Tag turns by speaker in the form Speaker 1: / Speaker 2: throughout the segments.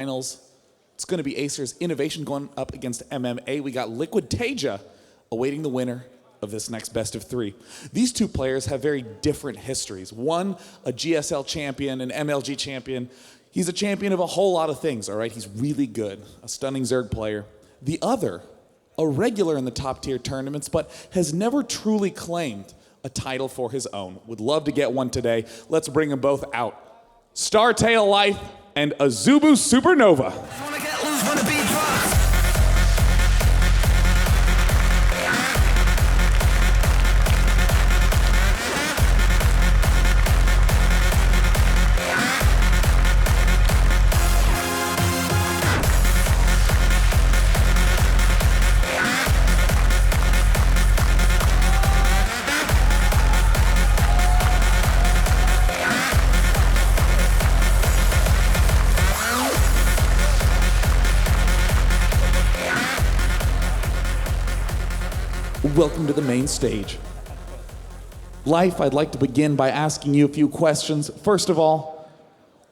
Speaker 1: Finals. It's going to be Acer's Innovation going up against MMA. We got Liquid Taja awaiting the winner of this next best of three. These two players have very different histories. One, a GSL champion, an MLG champion. He's a champion of a whole lot of things, all right? He's really good, a stunning Zerg player. The other, a regular in the top tier tournaments, but has never truly claimed a title for his own. Would love to get one today. Let's bring them both out. Startail Life and Azubu Supernova. Welcome to the main stage. Life, I'd like to begin by asking you a few questions. First of all,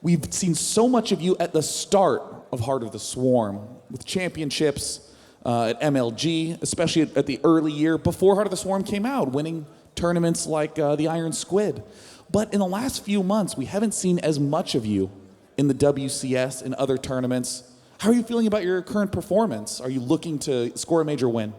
Speaker 1: we've seen so much of you at the start of Heart of the Swarm, with championships at MLG, especially at the early year before Heart of the Swarm came out, winning tournaments like the Iron Squid. But in the last few months, we haven't seen as much of you in the WCS and other tournaments. How are you feeling about your current performance? Are you looking to score a major win?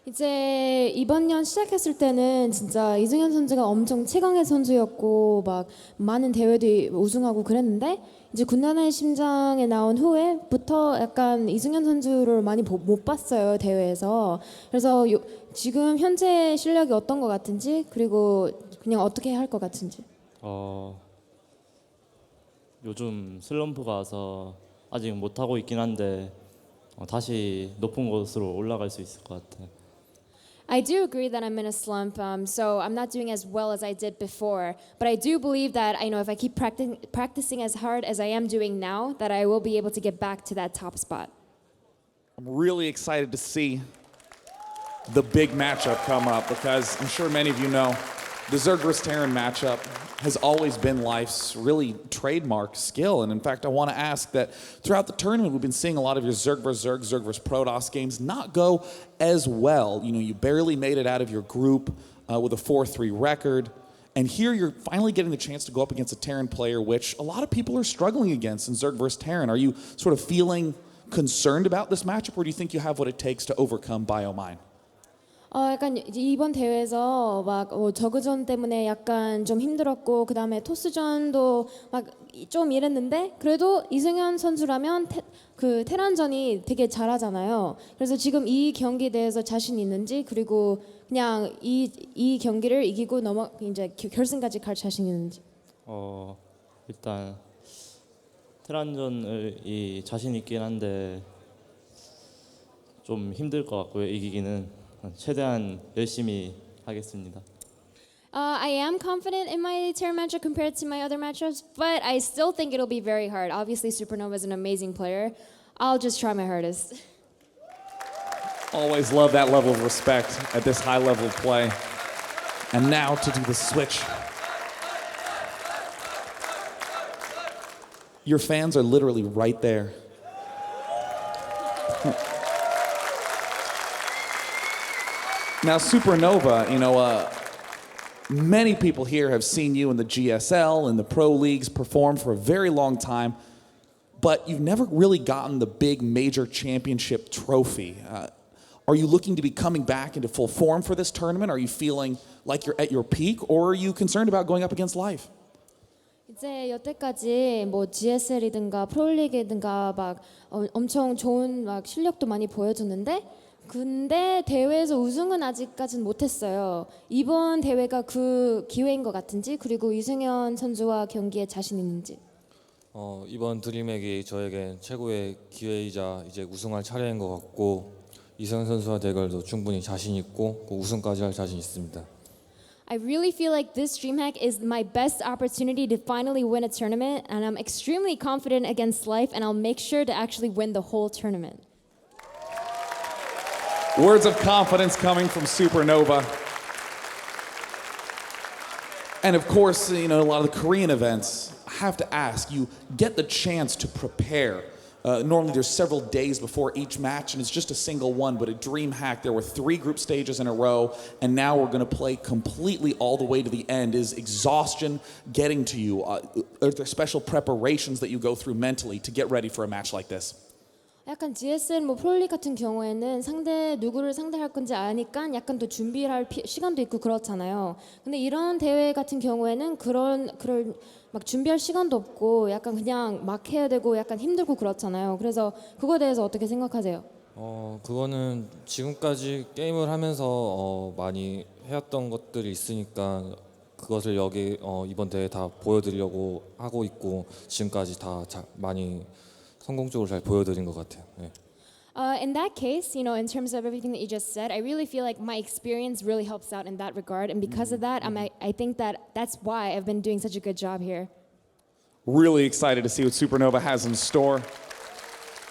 Speaker 2: 이제 이번 년 시작했을 때는 진짜 이승현 선수가 엄청 최강의 선수였고 막 많은 대회도 우승하고 그랬는데 이제 군단의 심장에 나온 후에부터 약간 이승현 선수를 많이 못 봤어요, 대회에서. 그래서 지금 현재 실력이 어떤 것 같은지, 그리고 그냥 어떻게 할 것 같은지.
Speaker 3: 요즘 슬럼프가 와서 아직 못 하고 있긴 한데 다시 높은 곳으로 올라갈 수 있을 것 같아요.
Speaker 2: I do agree that I'm in a slump, so I'm not doing as well as I did before. But I do believe that if I keep practicing as hard as I am doing now, that I will be able to get back to that top spot.
Speaker 1: I'm really excited to see the big matchup come up because I'm sure many of you know the Zerg vs. Terran matchup has always been Life's really trademark skill. And in fact, I want to ask that throughout the tournament, we've been seeing a lot of your Zerg vs. Zerg, Zerg vs. Protoss games not go as well. You know, you barely made it out of your group with a 4-3 record. And here you're finally getting the chance to go up against a Terran player, which a lot of people are struggling against in Zerg vs. Terran. Are you sort of feeling concerned about this matchup, or do you think you have what it takes to overcome Biomine?
Speaker 2: 약간 이번 대회에서 막 저그전 때문에 약간 좀 힘들었고 그 다음에 토스전도 막 좀 이랬는데 그래도 이승현 선수라면 그 테란전이 되게 잘하잖아요. 그래서 지금 이 경기에 대해서 자신 있는지, 그리고 그냥 이 경기를 이기고 이제 결승까지 갈 자신 있는지.
Speaker 3: 일단 테란전을 자신 있긴 한데 좀 힘들 것 같고요. 이기기는 최대한 열심히 하겠습니다.
Speaker 2: I am confident in my Terran matchup compared to my other matchups, but I still think it'll be very hard. Obviously, Supernova is an amazing player. I'll just try my hardest.
Speaker 1: Always love that level of respect at this high level of play. And now to do the switch. Your fans are literally right there. Now, Supernova, many people here have seen you in the GSL and the pro leagues perform for a very long time, but you've never really gotten the big major championship trophy. Are you looking to be coming back into full form for this tournament? Are you feeling like you're at your peak, or are you concerned about going up against Life?
Speaker 2: 이제 여태까지 뭐 GSL이든가 프로리그든가 막 엄청 좋은 막 실력도 많이 보여줬는데, 근데 대회에서 우승은 아직까지는 못했어요. 이번 대회가 그 기회인 것 같은지, 그리고 이승현 선수와 경기에 자신 있는지.
Speaker 4: 이번 드림핵이 저에게 최고의 기회이자 이제 우승할 차례인 것 같고, 이승현 선수와 대결도 충분히 자신 있고 우승까지 할 자신 있습니다.
Speaker 2: I really feel like this DreamHack is my best opportunity to finally win a tournament, and I'm extremely confident against Life, and I'll make sure to actually win the whole tournament.
Speaker 1: Words of confidence coming from Supernova. And of course, you know, a lot of the Korean events, I have to ask, you get the chance to prepare. Normally there's several days before each match, and it's just a single one, but at DreamHack there were 3 group stages in a row, and now we're going to play completely all the way to the end. Is exhaustion getting to you? Are there special preparations that you go through mentally to get ready for a match like this?
Speaker 2: 약간 GSL 뭐 프로리그 같은 경우에는 상대 누구를 상대할 건지 아니까 약간 더 준비할 시간도 있고 그렇잖아요. 근데 이런 대회 같은 경우에는 그럴 막 준비할 시간도 없고 약간 그냥 막 해야 되고 약간 힘들고 그렇잖아요. 그래서 그거에 대해서 어떻게 생각하세요?
Speaker 4: 그거는 지금까지 게임을 하면서 많이 해왔던 것들이 있으니까 그것을 여기 이번 대회 다 보여드리려고 하고 있고 지금까지 다 많이 성공적으로 잘 보여드린 것 같아요. 네.
Speaker 2: In that case, you know, in terms of everything that you just said, I really feel like my experience really helps out in that regard, and because of that, I think that's why I've been doing such a good job here.
Speaker 1: Really excited to see what Supernova has in store.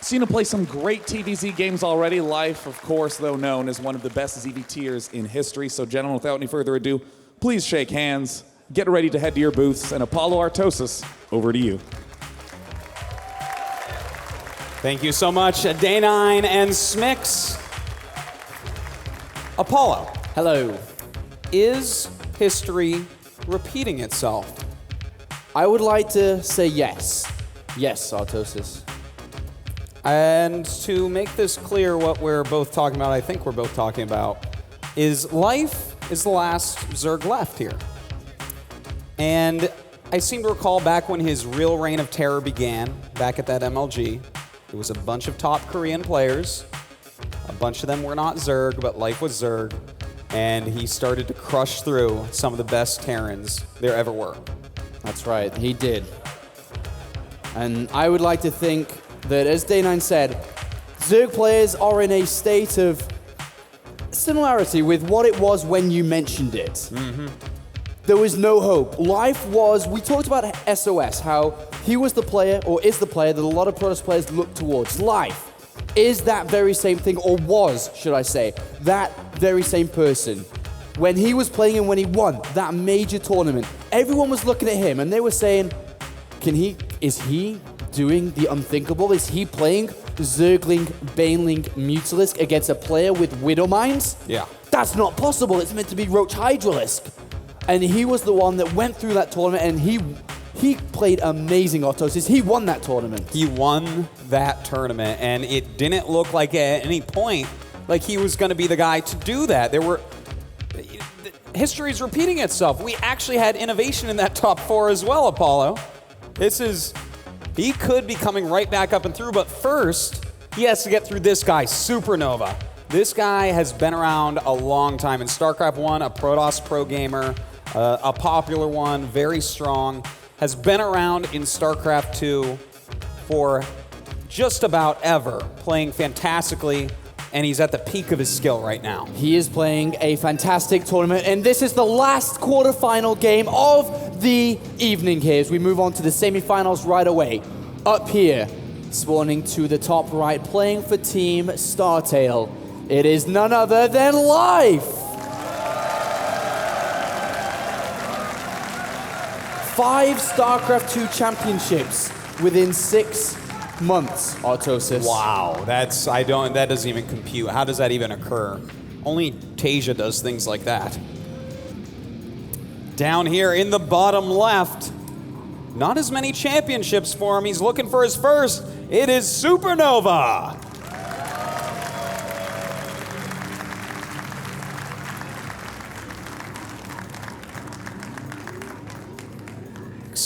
Speaker 1: Seen him play some great TVZ games already. Life, of course, though known as one of the best ZVTers in history. So, gentlemen, without any further ado, please shake hands, get ready to head to your booths, and Apollo Artosis, over to you.
Speaker 5: Thank you so much, Day9 and Smix. Apollo.
Speaker 6: Hello.
Speaker 5: Is history repeating itself?
Speaker 6: I would like to say yes. Yes, Artosis.
Speaker 5: And to make this clear, what we're both talking about, I think we're both talking about, is Life is the last Zerg left here. And I seem to recall back when his real reign of terror began, back at that MLG, it was a bunch of top Korean players. A bunch of them were not Zerg, but Life was Zerg. And he started to crush through some of the best Terrans there ever were.
Speaker 6: That's right, he did. And I would like to think that, as Day9 said, Zerg players are in a state of similarity with what it was when you mentioned it. Mm-hmm. There was no hope. Life was, we talked about SOS, how he was the player, or is the player, that a lot of Protoss players look towards. Life is that very same thing, or was, should I say, that very same person. When he was playing and when he won that major tournament, everyone was looking at him and they were saying, is he doing the unthinkable? Is he playing Zergling, Baneling, Mutalisk against a player with Widow Mines?
Speaker 5: Yeah.
Speaker 6: That's not possible. It's meant to be Ro8 Hydralisk. And he was the one that went through that tournament, and he played amazing, Artosis. He won that tournament.
Speaker 5: He won that tournament, and it didn't look like at any point like he was going to be the guy to do that. History's repeating itself. We actually had innovation in that top 4 as well, Apollo. He could be coming right back up and through, but first, he has to get through this guy, Supernova. This guy has been around a long time. In StarCraft 1, a Protoss pro gamer, a popular one, very strong, has been around in StarCraft 2 for just about ever, playing fantastically, and he's at the peak of his skill right now.
Speaker 6: He is playing a fantastic tournament, and this is the last quarterfinal game of the evening here as we move on to the semifinals right away. Up here, spawning to the top right, playing for Team Startail. It is none other than Life. 5 StarCraft 2 championships within 6 months, Artosis.
Speaker 5: Wow, that doesn't even compute. How does that even occur? Only Tasia does things like that. Down here in the bottom left, not as many championships for him. He's looking for his first. It is Supernova.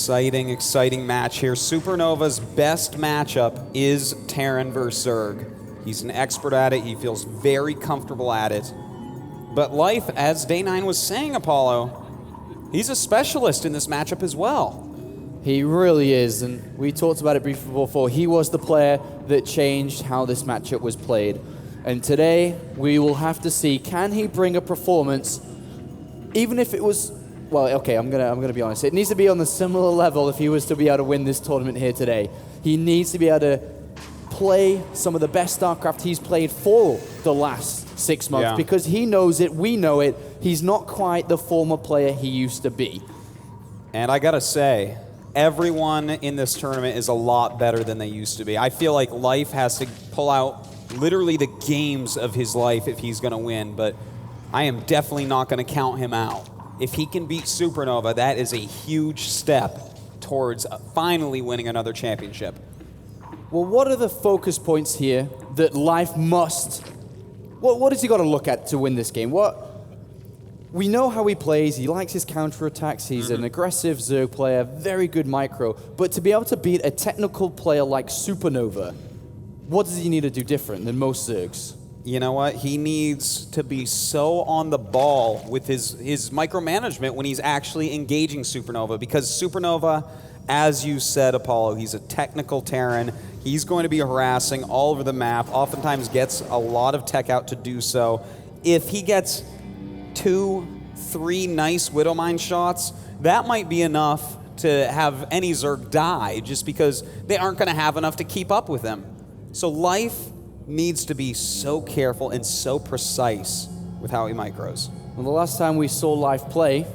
Speaker 5: Exciting match here. Supernova's best matchup is Terran versus Zerg. He's an expert at it. He feels very comfortable at it. But Life, as Day9 was saying, Apollo, he's a specialist in this matchup as well.
Speaker 6: He really is, and we talked about it briefly before. He was the player that changed how this matchup was played. And today, we will have to see, can he bring a performance, even if it was, well, okay, I'm gonna be honest. It needs to be on a similar level if he was to be able to win this tournament here today. He needs to be able to play some of the best StarCraft he's played for the last 6 months, because he knows it, we know it. He's not quite the former player he used to be.
Speaker 5: And I gotta say, everyone in this tournament is a lot better than they used to be. I feel like Life has to pull out literally the games of his life if he's gonna win, but I am definitely not gonna count him out. If he can beat Supernova, that is a huge step towards finally winning another championship.
Speaker 6: Well, what are the focus points here that Life must... What has he got to look at to win this game? We know how he plays. He likes his counterattacks. He's an aggressive Zerg player, very good micro. But to be able to beat a technical player like Supernova, what does he need to do different than most Zergs?
Speaker 5: You know what? He needs to be so on the ball with his micromanagement when he's actually engaging Supernova, because Supernova, as you said, Apollo, he's a technical Terran. He's going to be harassing all over the map, oftentimes gets a lot of tech out to do so. If he gets 2, 3 nice Widowmine shots, that might be enough to have any Zerg die just because they aren't going to have enough to keep up with him. So Life needs to be so careful and so precise with how he micros.
Speaker 6: Well, the last time we saw Life play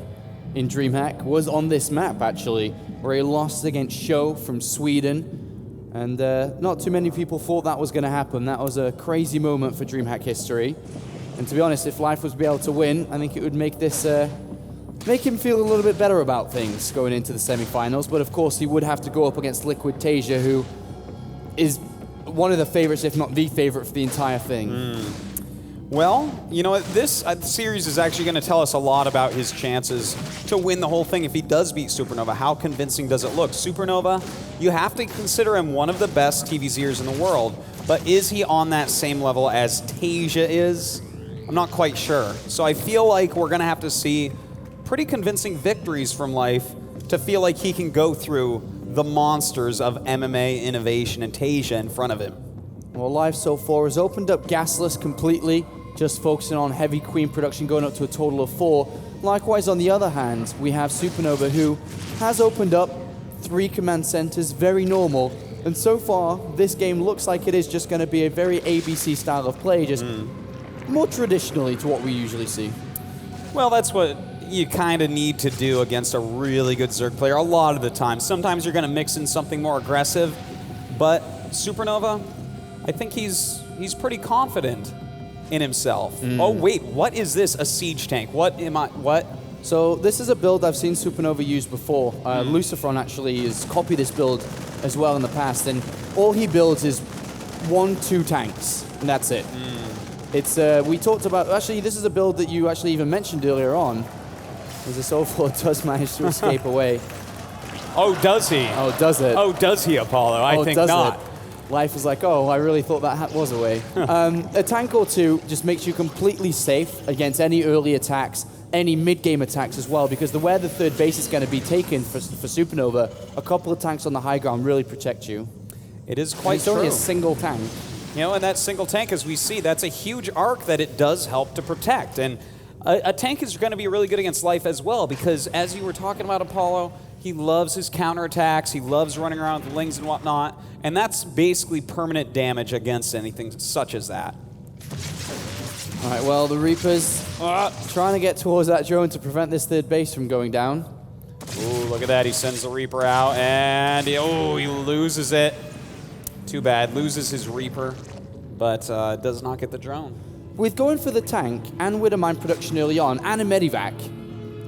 Speaker 6: in DreamHack was on this map, actually, where he lost against Show from Sweden. And not too many people thought that was going to happen. That was a crazy moment for DreamHack history. And to be honest, if Life was to be able to win, I think it would make this make him feel a little bit better about things going into the semifinals. But of course, he would have to go up against Liquid Tasia, who is one of the favorites, if not the favorite, for the entire thing.
Speaker 5: Well, you know what? This series is actually going to tell us a lot about his chances to win the whole thing if he does beat Supernova. How convincing does it look? Supernova, you have to consider him one of the best TVZers in the world, but is he on that same level as Tasia is? I'm not quite sure. So I feel like we're going to have to see pretty convincing victories from Life to feel like he can go through the monsters of MMA innovation and Tasia in front of him.
Speaker 6: Well, Life so far has opened up Gasless completely, just focusing on heavy Queen production, going up to a total of 4. Likewise, on the other hand, we have Supernova, who has opened up 3 command centers, very normal. And so far, this game looks like it is just going to be a very ABC style of play, just more traditionally to what we usually see.
Speaker 5: Well, that's what you kind of need to do against a really good Zerg player a lot of the time. Sometimes you're going to mix in something more aggressive, but Supernova, I think he's pretty confident in himself. Oh wait, what is this? A siege tank? What?
Speaker 6: So this is a build I've seen Supernova use before. Lucifron actually has copied this build as well in the past, and all he builds is 1-2 tanks, and that's it. It's we talked about, actually this is a build that you actually even mentioned earlier on, as this Overlord does manage to escape away.
Speaker 5: Oh, does he?
Speaker 6: Oh, does it?
Speaker 5: Oh, does he, Apollo? I think
Speaker 6: does
Speaker 5: not.
Speaker 6: It? Life is like, oh, I really thought that hat was away. A tank or 2 just makes you completely safe against any early attacks, any mid-game attacks as well, because where the third base is going to be taken for Supernova, a couple of tanks on the high ground really protect you.
Speaker 5: It is quite true.
Speaker 6: It's only a single tank.
Speaker 5: You know, and that single tank, as we see, that's a huge arc that it does help to protect. And a tank is going to be really good against Life as well, because as you were talking about, Apollo, he loves his counterattacks, he loves running around with lings and whatnot, and that's basically permanent damage against anything such as that.
Speaker 6: All right, well, the Reapers trying to get towards that drone to prevent this third base from going down.
Speaker 5: Ooh, look at that, he sends the Reaper out, and he loses it. Too bad, loses his Reaper, but does not get the drone.
Speaker 6: With going for the tank and Widowmine production early on, and a Medivac,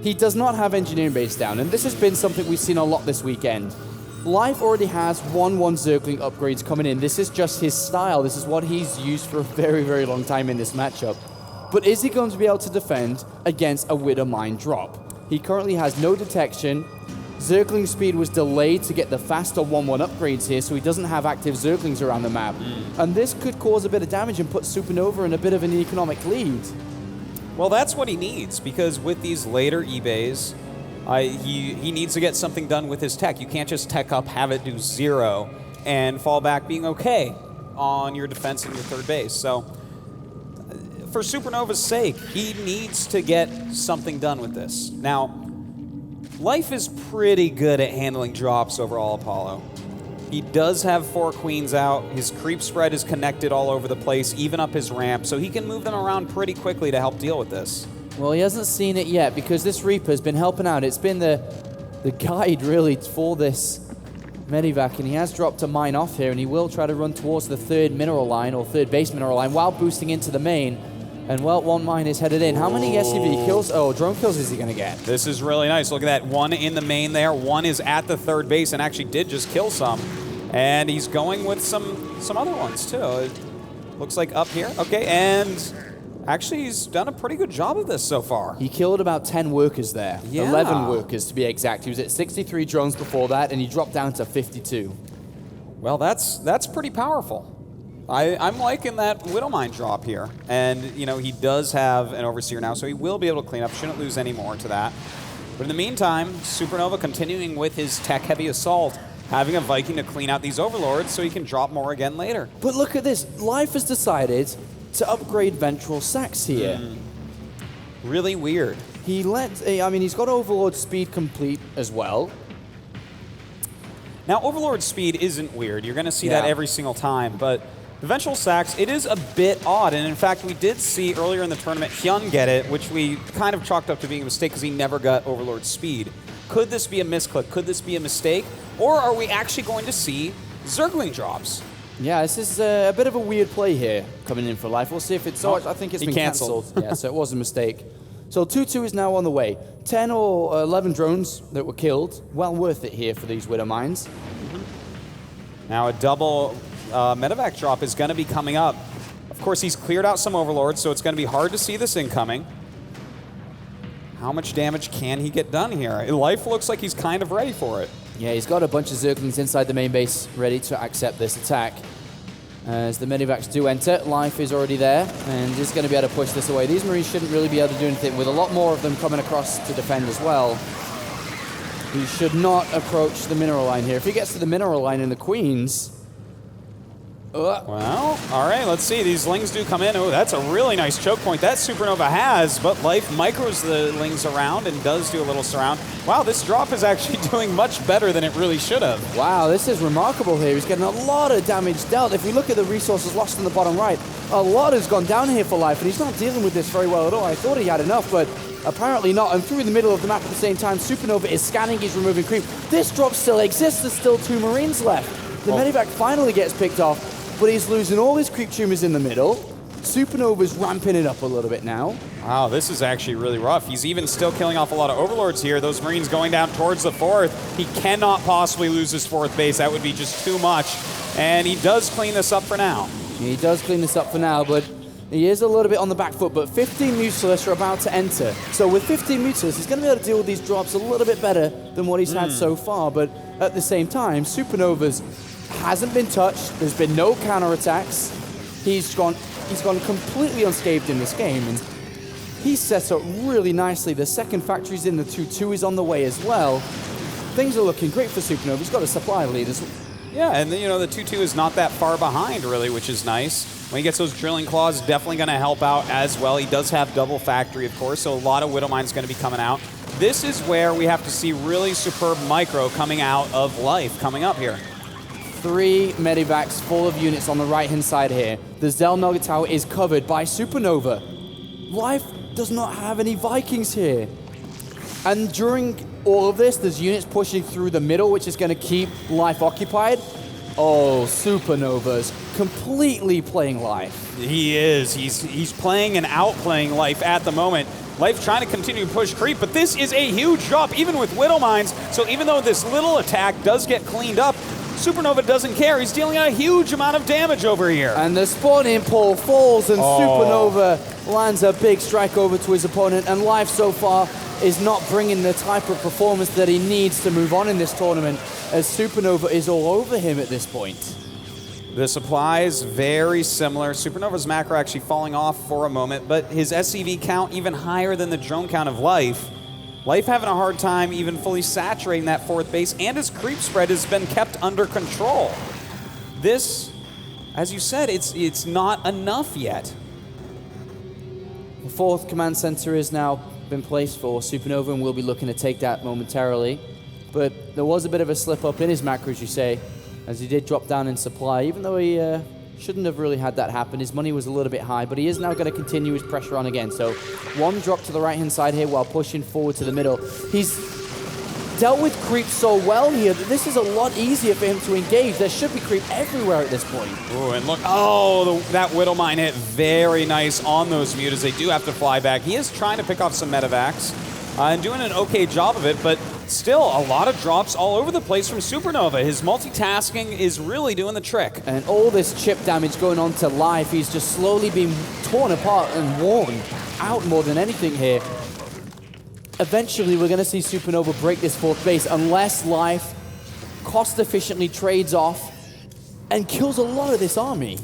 Speaker 6: he does not have engineering base down, and this has been something we've seen a lot this weekend. Life already has 1-1 Zergling upgrades coming in. This is just his style. This is what he's used for a very, very long time in this matchup. But is he going to be able to defend against a Widowmine drop? He currently has no detection. Zergling speed was delayed to get the faster 1-1 upgrades here, so he doesn't have active Zerglings around the map. And this could cause a bit of damage and put Supernova in a bit of an economic lead.
Speaker 5: Well, that's what he needs, because with these later eBays, he needs to get something done with his tech. You can't just tech up, have it do 0, and fall back being okay on your defense and your third base. So for Supernova's sake, he needs to get something done with this. Now, Life is pretty good at handling drops overall, Apollo. He does have 4 queens out. His creep spread is connected all over the place, even up his ramp, so he can move them around pretty quickly to help deal with this.
Speaker 6: Well, he hasn't seen it yet because this Reaper's been helping out. It's been the the guide really for this Medivac, and he has dropped a mine off here, and he will try to run towards the third mineral line, or third base mineral line, while boosting into the main. And well, one mine is headed in. How many SCV kills, drone kills is he going to get?
Speaker 5: This is really nice. Look at that. One in the main there. One is at the third base and actually did just kill some. And he's going with some other ones, too. It looks like up here. Okay, and actually he's done a pretty good job of this so far.
Speaker 6: He killed about 10 workers there.
Speaker 5: Yeah.
Speaker 6: 11 workers, to be exact. He was at 63 drones before that, and he dropped down to 52.
Speaker 5: Well, that's pretty powerful. I'm liking that Widowmine drop here. And, you know, he does have an Overseer now, so he will be able to clean up. Shouldn't lose any more to that. But in the meantime, Supernova continuing with his tech-heavy assault, having a Viking to clean out these Overlords so he can drop more again later.
Speaker 6: But look at this. Life has decided to upgrade Ventral Sax here.
Speaker 5: Really weird.
Speaker 6: He's got Overlord speed complete as well.
Speaker 5: Now, Overlord speed isn't weird. You're going to see that every single time, but the Ventral Sax, it is a bit odd, and in fact, we did see earlier in the tournament Hyun get it, which we kind of chalked up to being a mistake because he never got Overlord speed. Could this be a misclick? Could this be a mistake? Or are we actually going to see Zergling drops?
Speaker 6: Yeah, this is a bit of a weird play here coming in for Life. We'll see if it's... I think it's been
Speaker 5: canceled.
Speaker 6: cancelled. Yeah, so it was a mistake. So 2-2 is now on the way. 10 or 11 drones that were killed. Well worth it here for these Widow Mines.
Speaker 5: Now a double medevac drop is going to be coming up. Of course, he's cleared out some Overlords, so it's going to be hard to see this incoming. How much damage can he get done here? Life looks like he's kind of ready for it.
Speaker 6: Yeah, he's got a bunch of Zerglings inside the main base ready to accept this attack. As the Medivacs do enter, Life is already there and is going to be able to push this away. These Marines shouldn't really be able to do anything, with a lot more of them coming across to defend as well. He should not approach the mineral line here. If he gets to the mineral line in the Queens...
Speaker 5: Well, all right, let's see. These Lings do come in. Oh, that's a really nice choke point that Supernova has, but Life micros the Lings around and does do a little surround. Wow, this drop is actually doing much better than it really should have.
Speaker 6: Wow, this is remarkable here. He's getting a lot of damage dealt. If we look at the resources lost in the bottom right, a lot has gone down here for Life, and he's not dealing with this very well at all. I thought he had enough, but apparently not. And through the middle of the map at the same time, Supernova is scanning, he's removing creep. This drop still exists. There's still 2 Marines left. The Medivac finally gets picked off, but he's losing all his creep tumors in the middle. Supernova's ramping it up a little bit now.
Speaker 5: Wow, this is actually really rough. He's even still killing off a lot of Overlords here. Those Marines going down towards the 4th. He cannot possibly lose his 4th base. That would be just too much. And he does clean this up for now.
Speaker 6: He does clean this up for now, but he is a little bit on the back foot. But 15 Mutalists are about to enter. So with 15 Mutalists, he's going to be able to deal with these drops a little bit better than what he's had so far. But at the same time, Supernova's hasn't been touched. There's been no counterattacks. He's gone completely unscathed in this game, and he's set up really nicely. The second factory's in, the 2-2 is on the way as well. Things are looking great for Supernova. He's got a supply lead as well.
Speaker 5: Yeah, and you know, the 2-2 is not that far behind, really, which is nice. When he gets those drilling claws, definitely going to help out as well. He does have double factory, of course, so a lot of Widowmine's going to be coming out. This is where we have to see really superb micro coming out of Life coming up here.
Speaker 6: 3 Medivacs full of units on the right-hand side here. The Zelnoga Tower is covered by Supernova. Life does not have any Vikings here. And during all of this, there's units pushing through the middle, which is going to keep Life occupied. Oh, Supernova's completely playing Life.
Speaker 5: He is. He's playing and outplaying Life at the moment. Life trying to continue to push creep, but this is a huge drop, even with Widow Mines. So even though this little attack does get cleaned up, Supernova doesn't care. He's dealing a huge amount of damage over here.
Speaker 6: And the spawning pole falls, and Supernova lands a big strike over to his opponent. And Life so far is not bringing the type of performance that he needs to move on in this tournament, as Supernova is all over him at this point.
Speaker 5: The supply is very similar. Supernova's macro actually falling off for a moment, but his SCV count even higher than the drone count of Life. Life having a hard time even fully saturating that 4th base, and his creep spread has been kept under control. This, as you said, it's not enough yet.
Speaker 6: The 4th command center has now been placed for Supernova, and we'll be looking to take that momentarily. But there was a bit of a slip up in his macro, as you say, as he did drop down in supply, even though he shouldn't have really had that happen. His money was a little bit high, but he is now going to continue his pressure on again. So 1 drop to the right-hand side here while pushing forward to the middle. He's dealt with creep so well here that this is a lot easier for him to engage. There should be creep everywhere at this point.
Speaker 5: Ooh, and look, that Widow Mine hit very nice on those mutas. They do have to fly back. He is trying to pick off some medevacs and doing an okay job of it, but still a lot of drops all over the place from Supernova. His multitasking is really doing the trick.
Speaker 6: And all this chip damage going on to Life, he's just slowly being torn apart and worn out more than anything here. Eventually, we're going to see Supernova break this fourth base unless Life cost-efficiently trades off and kills a lot of this army.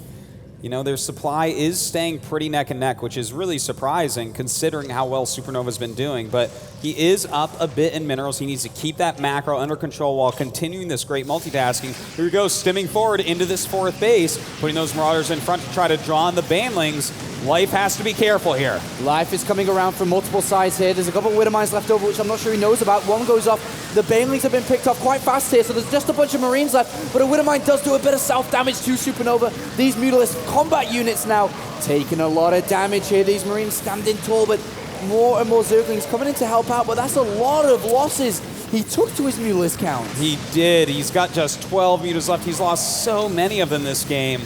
Speaker 5: You know, their supply is staying pretty neck and neck, which is really surprising considering how well Supernova's been doing. But he is up a bit in minerals. He needs to keep that macro under control while continuing this great multitasking. Here we go, stimming forward into this fourth base, putting those Marauders in front to try to draw on the Banelings. Life has to be careful here.
Speaker 6: Life is coming around from multiple sides here. There's a couple of Widow Mines left over, which I'm not sure he knows about. One goes off. The Banelings have been picked off quite fast here, so there's just a bunch of Marines left. But a Widow Mine does do a bit of self-damage to Supernova. These Mutalist combat units now taking a lot of damage here. These Marines standing tall, but more and more Zerglings coming in to help out. But that's a lot of losses he took to his Mutalist count.
Speaker 5: He did. He's got just 12 mutas left. He's lost so many of them this game.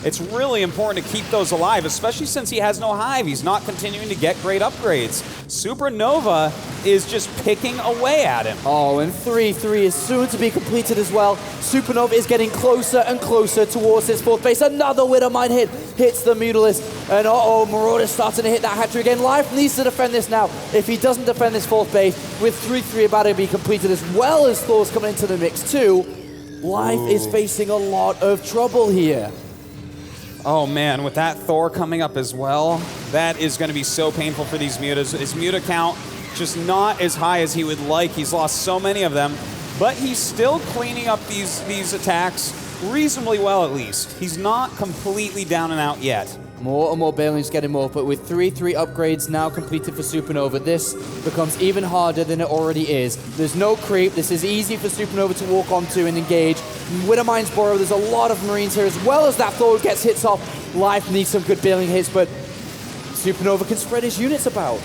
Speaker 5: It's really important to keep those alive, especially since he has no hive. He's not continuing to get great upgrades. Supernova is just picking away at him.
Speaker 6: Oh, and 3-3 is soon to be completed as well. Supernova is getting closer and closer towards his fourth base. Another Widow Mine hits the Mutalist. And Marauder's starting to hit that hatchery again. Life needs to defend this now. If he doesn't defend this fourth base, with 3-3 about to be completed as well as Thor's coming into the mix too, Life is facing a lot of trouble here.
Speaker 5: Oh man, with that Thor coming up as well, that is going to be so painful for these mutas. His muta count just not as high as he would like. He's lost so many of them, but he's still cleaning up these attacks reasonably well at least. He's not completely down and out yet.
Speaker 6: More and more Banelings getting more, but with 3-3 upgrades now completed for Supernova, this becomes even harder than it already is. There's no creep. This is easy for Supernova to walk onto and engage. Widow Mines borrow. There's a lot of Marines here, as well as that Thor gets hits off. Life needs some good Baneling hits, but Supernova can spread his units about.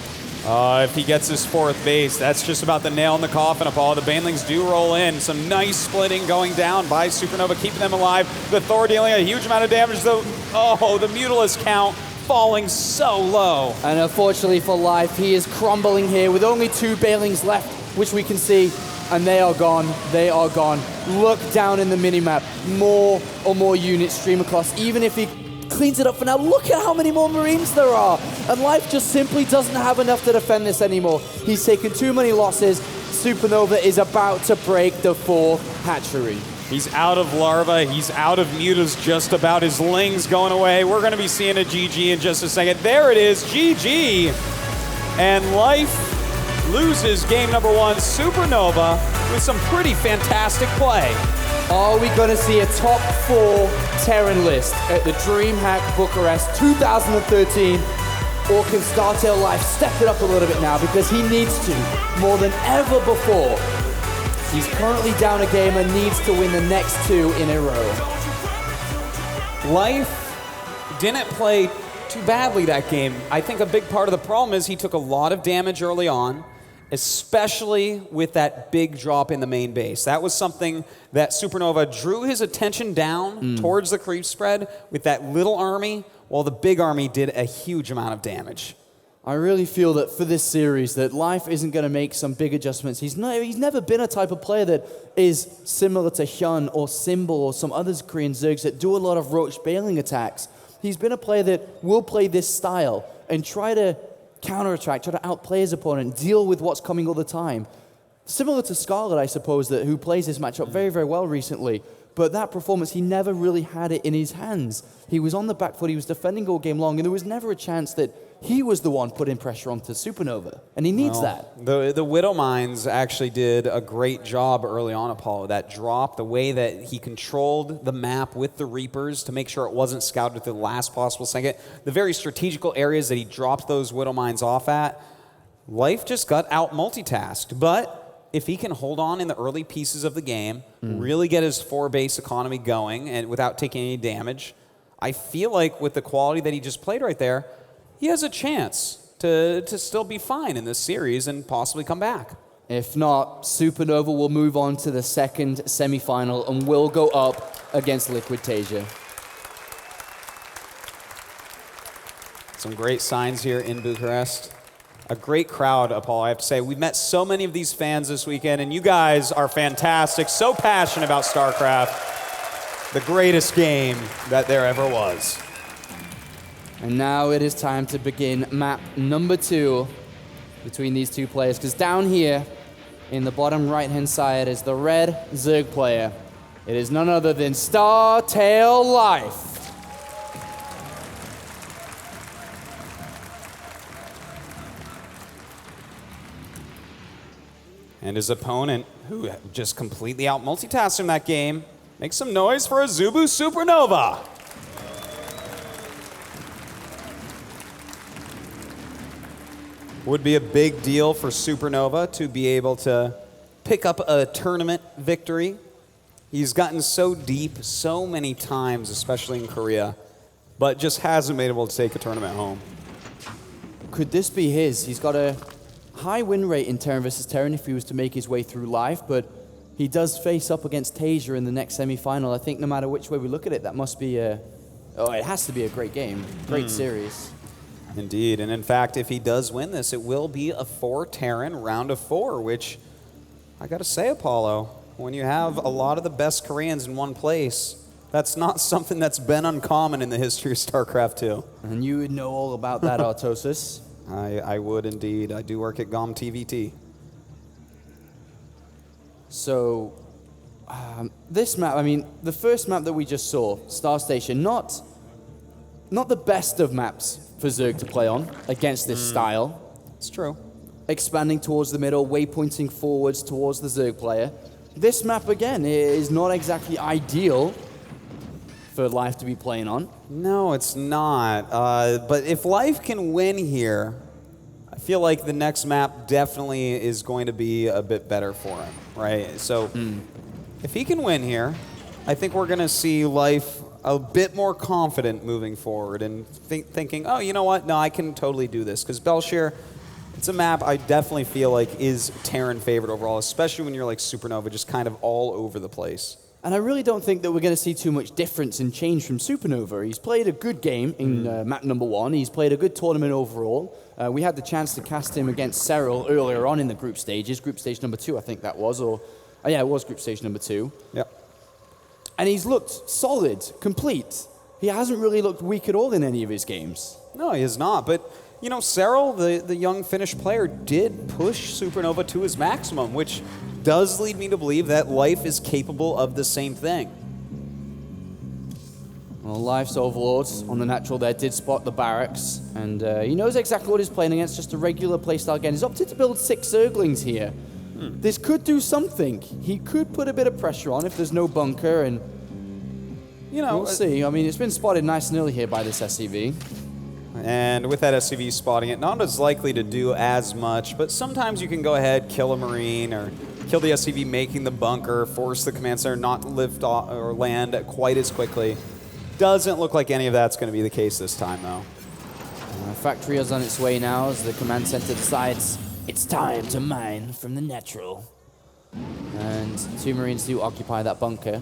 Speaker 5: If he gets his fourth base, that's just about the nail in the coffin, Apollo. The Banelings do roll in. Some nice splitting going down by Supernova, keeping them alive. The Thor dealing a huge amount of damage, though. Oh, the Mutalist count falling so low.
Speaker 6: And unfortunately for Life, he is crumbling here with only 2 Banelings left, which we can see. And they are gone. They are gone. Look down in the minimap. More and more units stream across. Even if he cleans it up for now, look at how many more Marines there are. And Life just simply doesn't have enough to defend this anymore. He's taken too many losses. Supernova is about to break the 4th hatchery.
Speaker 5: He's out of larva. He's out of mutas just about. His Ling's going away. We're going to be seeing a GG in just a second. There it is, GG. And Life loses game number 1. Supernova with some pretty fantastic play.
Speaker 6: Are we going to see a top 4 Terran list at the DreamHack Bucharest 2013? Or can StarTale Life step it up a little bit now, because he needs to more than ever before? He's currently down a game and needs to win the next 2 in a row.
Speaker 5: Life didn't play too badly that game. I think a big part of the problem is he took a lot of damage early on, especially with that big drop in the main base. That was something that Supernova drew his attention down towards the creep spread with that little army, while the big army did a huge amount of damage.
Speaker 6: I really feel that for this series, that Life isn't going to make some big adjustments. He's never been a type of player that is similar to Hyun or Symbol or some other Korean Zergs that do a lot of Ro8 bailing attacks. He's been a player that will play this style and try to counterattack, try to outplay his opponent, deal with what's coming all the time. Similar to Scarlet, I suppose, who plays this matchup very, very well recently. But that performance, he never really had it in his hands. He was on the back foot, he was defending all game long, and there was never a chance that he was the one putting pressure onto Supernova. And he needs that.
Speaker 5: The Widow Mines actually did a great job early on, Apollo. That drop, the way that he controlled the map with the Reapers to make sure it wasn't scouted at the last possible second. The very strategical areas that he dropped those Widow Mines off at, Life just got out multitasked. But if he can hold on in the early pieces of the game, really get his 4-base economy going and without taking any damage, I feel like with the quality that he just played right there, he has a chance to still be fine in this series and possibly come back.
Speaker 6: If not, Supernova will move on to the second semifinal and will go up against Liquid Tasia.
Speaker 5: Some great signs here in Bucharest. A great crowd, Apollo, I have to say. We've met so many of these fans this weekend, and you guys are fantastic, so passionate about StarCraft, the greatest game that there ever was.
Speaker 6: And now it is time to begin map number 2 between these two players, because down here in the bottom right-hand side is the red Zerg player. It is none other than Startail Life.
Speaker 5: And his opponent, who just completely out-multitasked in that game, makes some noise for a Zubu Supernova. Would be a big deal for Supernova to be able to pick up a tournament victory. He's gotten so deep so many times, especially in Korea, but just hasn't been able to take a tournament home.
Speaker 6: Could this be his? He's got a high win rate in Terran versus Terran if he was to make his way through life, but he does face up against Tasia in the next semifinal. I think no matter which way we look at it, that must be it has to be a great game, great series.
Speaker 5: Indeed, and in fact, if he does win this, it will be a 4 Terran round of 4, which I gotta say, Apollo, when you have a lot of the best Koreans in one place, that's not something that's been uncommon in the history of StarCraft 2.
Speaker 6: And you would know all about that, Artosis.
Speaker 5: I would indeed. I do work at GOM TVT.
Speaker 6: So, this map, I mean, the first map that we just saw, Star Station, not the best of maps for Zerg to play on against this style.
Speaker 5: It's true.
Speaker 6: Expanding towards the middle, waypointing forwards towards the Zerg player. This map, again, is not exactly ideal for Life to be playing on.
Speaker 5: No, it's not. But if Life can win here, I feel like the next map definitely is going to be a bit better for him, right? So if he can win here, I think we're going to see Life a bit more confident moving forward and thinking, oh, you know what? No, I can totally do this. Because Belshir, it's a map I definitely feel like is Terran favorite overall, especially when you're like Supernova, just kind of all over the place.
Speaker 6: And I really don't think that we're going to see too much difference and change from Supernova. He's played a good game in map number 1. He's played a good tournament overall. We had the chance to cast him against Cyril earlier on in the group stages. Group stage number 2, I think that was. Yeah, it was group stage number 2.
Speaker 5: Yep.
Speaker 6: And he's looked solid, complete. He hasn't really looked weak at all in any of his games.
Speaker 5: No, he is not. But, you know, Cyril, the young Finnish player, did push Supernova to his maximum, which does lead me to believe that Life is capable of the same thing.
Speaker 6: Well, Life's Overlords on the natural there did spot the barracks, and he knows exactly what he's playing against, just a regular playstyle again. He's opted to build 6 Zerglings here. This could do something. He could put a bit of pressure on if there's no bunker, and
Speaker 5: You know,
Speaker 6: we'll see. I mean, it's been spotted nice and early here by this SCV.
Speaker 5: and with that SCV spotting it, not as likely to do as much, but sometimes you can go ahead, kill a Marine, or kill the SCV making the bunker, force the command center not to lift off or land quite as quickly. Doesn't look like any of that's going to be the case this time, though.
Speaker 6: Factory is on its way now as the command center decides it's time to mine from the natural. And 2 Marines do occupy that bunker.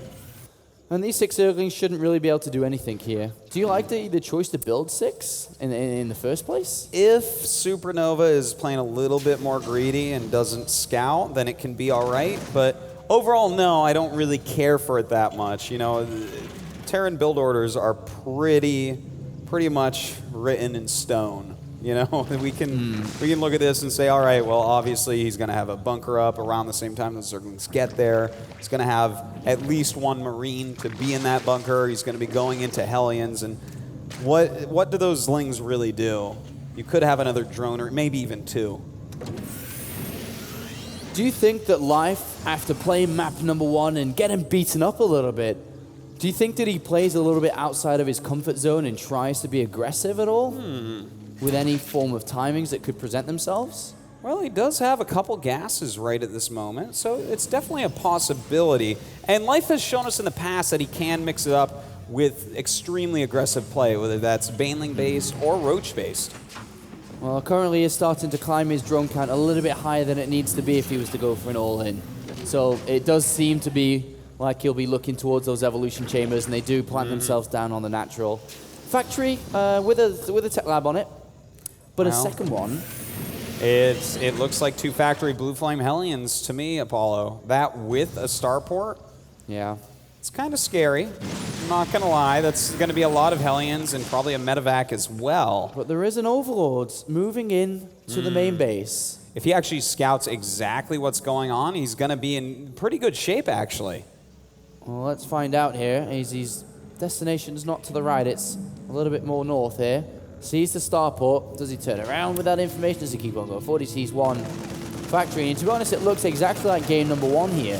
Speaker 6: And these 6 Zerglings shouldn't really be able to do anything here. Do you like the choice to build 6 in the first place?
Speaker 5: If Supernova is playing a little bit more greedy and doesn't scout, then it can be all right. But overall, no, I don't really care for it that much. You know, Terran build orders are pretty much written in stone. You know, we can look at this and say, all right, well, obviously he's going to have a bunker up around the same time the Zerglings get there. He's going to have at least 1 Marine to be in that bunker. He's going to be going into Hellions. And what do those Zlings really do? You could have another drone, or maybe even 2.
Speaker 6: Do you think that Life, after playing map number 1 and getting beaten up a little bit, do you think that he plays a little bit outside of his comfort zone and tries to be aggressive at all? With any form of timings that could present themselves?
Speaker 5: Well, he does have a couple gases right at this moment, so it's definitely a possibility. And Life has shown us in the past that he can mix it up with extremely aggressive play, whether that's Baneling-based or Roach-based.
Speaker 6: Well, currently he's starting to climb his drone count a little bit higher than it needs to be if he was to go for an all-in. So it does seem to be like he'll be looking towards those evolution chambers, and they do plant themselves down on the natural. Factory with a tech lab on it, but a second one.
Speaker 5: It looks like 2 factory Blue Flame Hellions to me, Apollo. That with a starport,
Speaker 6: Yeah.
Speaker 5: it's kind of scary. I'm not going to lie. That's going to be a lot of Hellions and probably a medevac as well.
Speaker 6: But there is an Overlord moving in to the main base.
Speaker 5: If he actually scouts exactly what's going on, he's going to be in pretty good shape, actually.
Speaker 6: Well, let's find out here. His destination's not to the right. It's a little bit more north here. Sees the starport. Does he turn around with that information? Does he keep on going forward? He sees one factory. And to be honest, it looks exactly like game number 1 here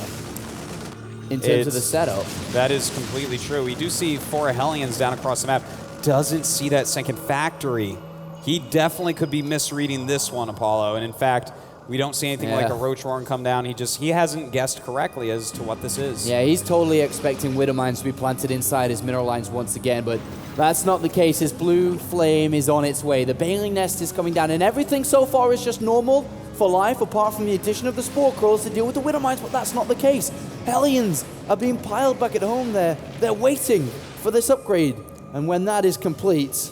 Speaker 6: in terms of the setup.
Speaker 5: That is completely true. We do see 4 Hellions down across the map. Doesn't see that second factory. He definitely could be misreading this one, Apollo. And in fact, we don't see anything like a Ro8 come down. He hasn't guessed correctly as to what this is.
Speaker 6: Yeah, he's totally expecting Widow Mines to be planted inside his mineral lines once again, but that's not the case. His blue flame is on its way. The Baling Nest is coming down, and everything so far is just normal for life, apart from the addition of the Spore Crawls to deal with the Widow Mines, but that's not the case. Hellions are being piled back at home there. They're waiting for this upgrade, and when that is complete,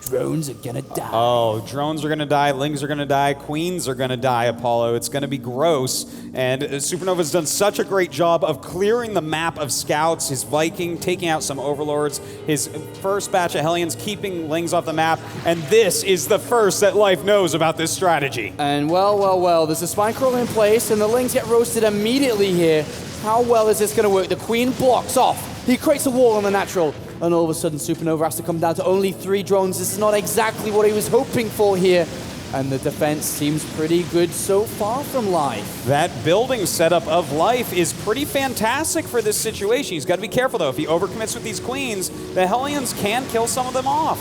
Speaker 6: drones are gonna die.
Speaker 5: Oh, drones are gonna die, lings are gonna die, queens are gonna die, Apollo. It's gonna be gross. And Supernova's done such a great job of clearing the map of scouts, his Viking, taking out some overlords, his first batch of Hellions, keeping lings off the map. And this is the first that Life knows about this strategy.
Speaker 6: And well, there's a spine crawl in place, and the lings get roasted immediately here. How well is this gonna work? The queen blocks off. He creates a wall on the natural. And all of a sudden, Supernova has to come down to only 3 drones. This is not exactly what he was hoping for here. And the defense seems pretty good so far from Life.
Speaker 5: That building setup of Life is pretty fantastic for this situation. He's got to be careful, though. If he overcommits with these queens, the Hellions can kill some of them off.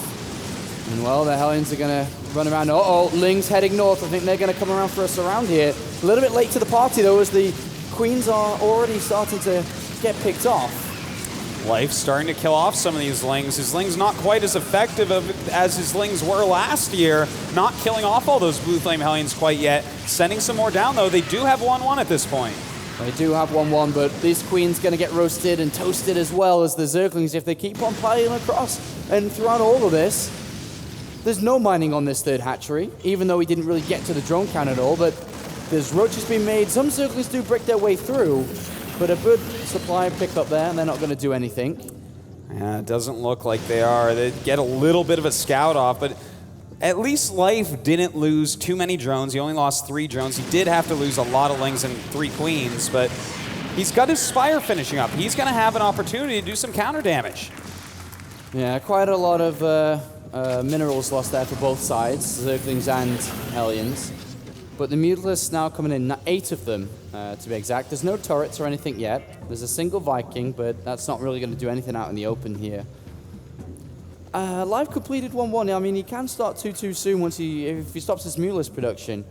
Speaker 6: And well, the Hellions are going to run around. Uh-oh, Ling's heading north. I think they're going to come around for a surround here. A little bit late to the party, though, as the queens are already starting to get picked off.
Speaker 5: Life starting to kill off some of these lings. His lings not quite as effective as his lings were last year. Not killing off all those Blue Flame Hellions quite yet. Sending some more down, though. They do have 1-1 at this point.
Speaker 6: They do have 1-1, but this queen's going to get roasted and toasted as well as the Zerglings if they keep on piling across. And throughout all of this, there's no mining on this third hatchery, even though we didn't really get to the drone count at all, but there's roaches being made. Some Zerglings do break their way through, but a good supply pickup there, and they're not going to do anything.
Speaker 5: Yeah, it doesn't look like they are. They get a little bit of a scout off, but at least Life didn't lose too many drones. He only lost 3 drones. He did have to lose a lot of lings and 3 queens, but he's got his Spire finishing up. He's going to have an opportunity to do some counter damage.
Speaker 6: Yeah, quite a lot of minerals lost there for both sides, Zerglings and Hellions. But the Mutalisks now coming in, 8 of them to be exact. There's no turrets or anything yet. There's a single Viking, but that's not really going to do anything out in the open here. Live completed 1-1. I mean, he can start 2-2 soon if he stops his Mutalisk production.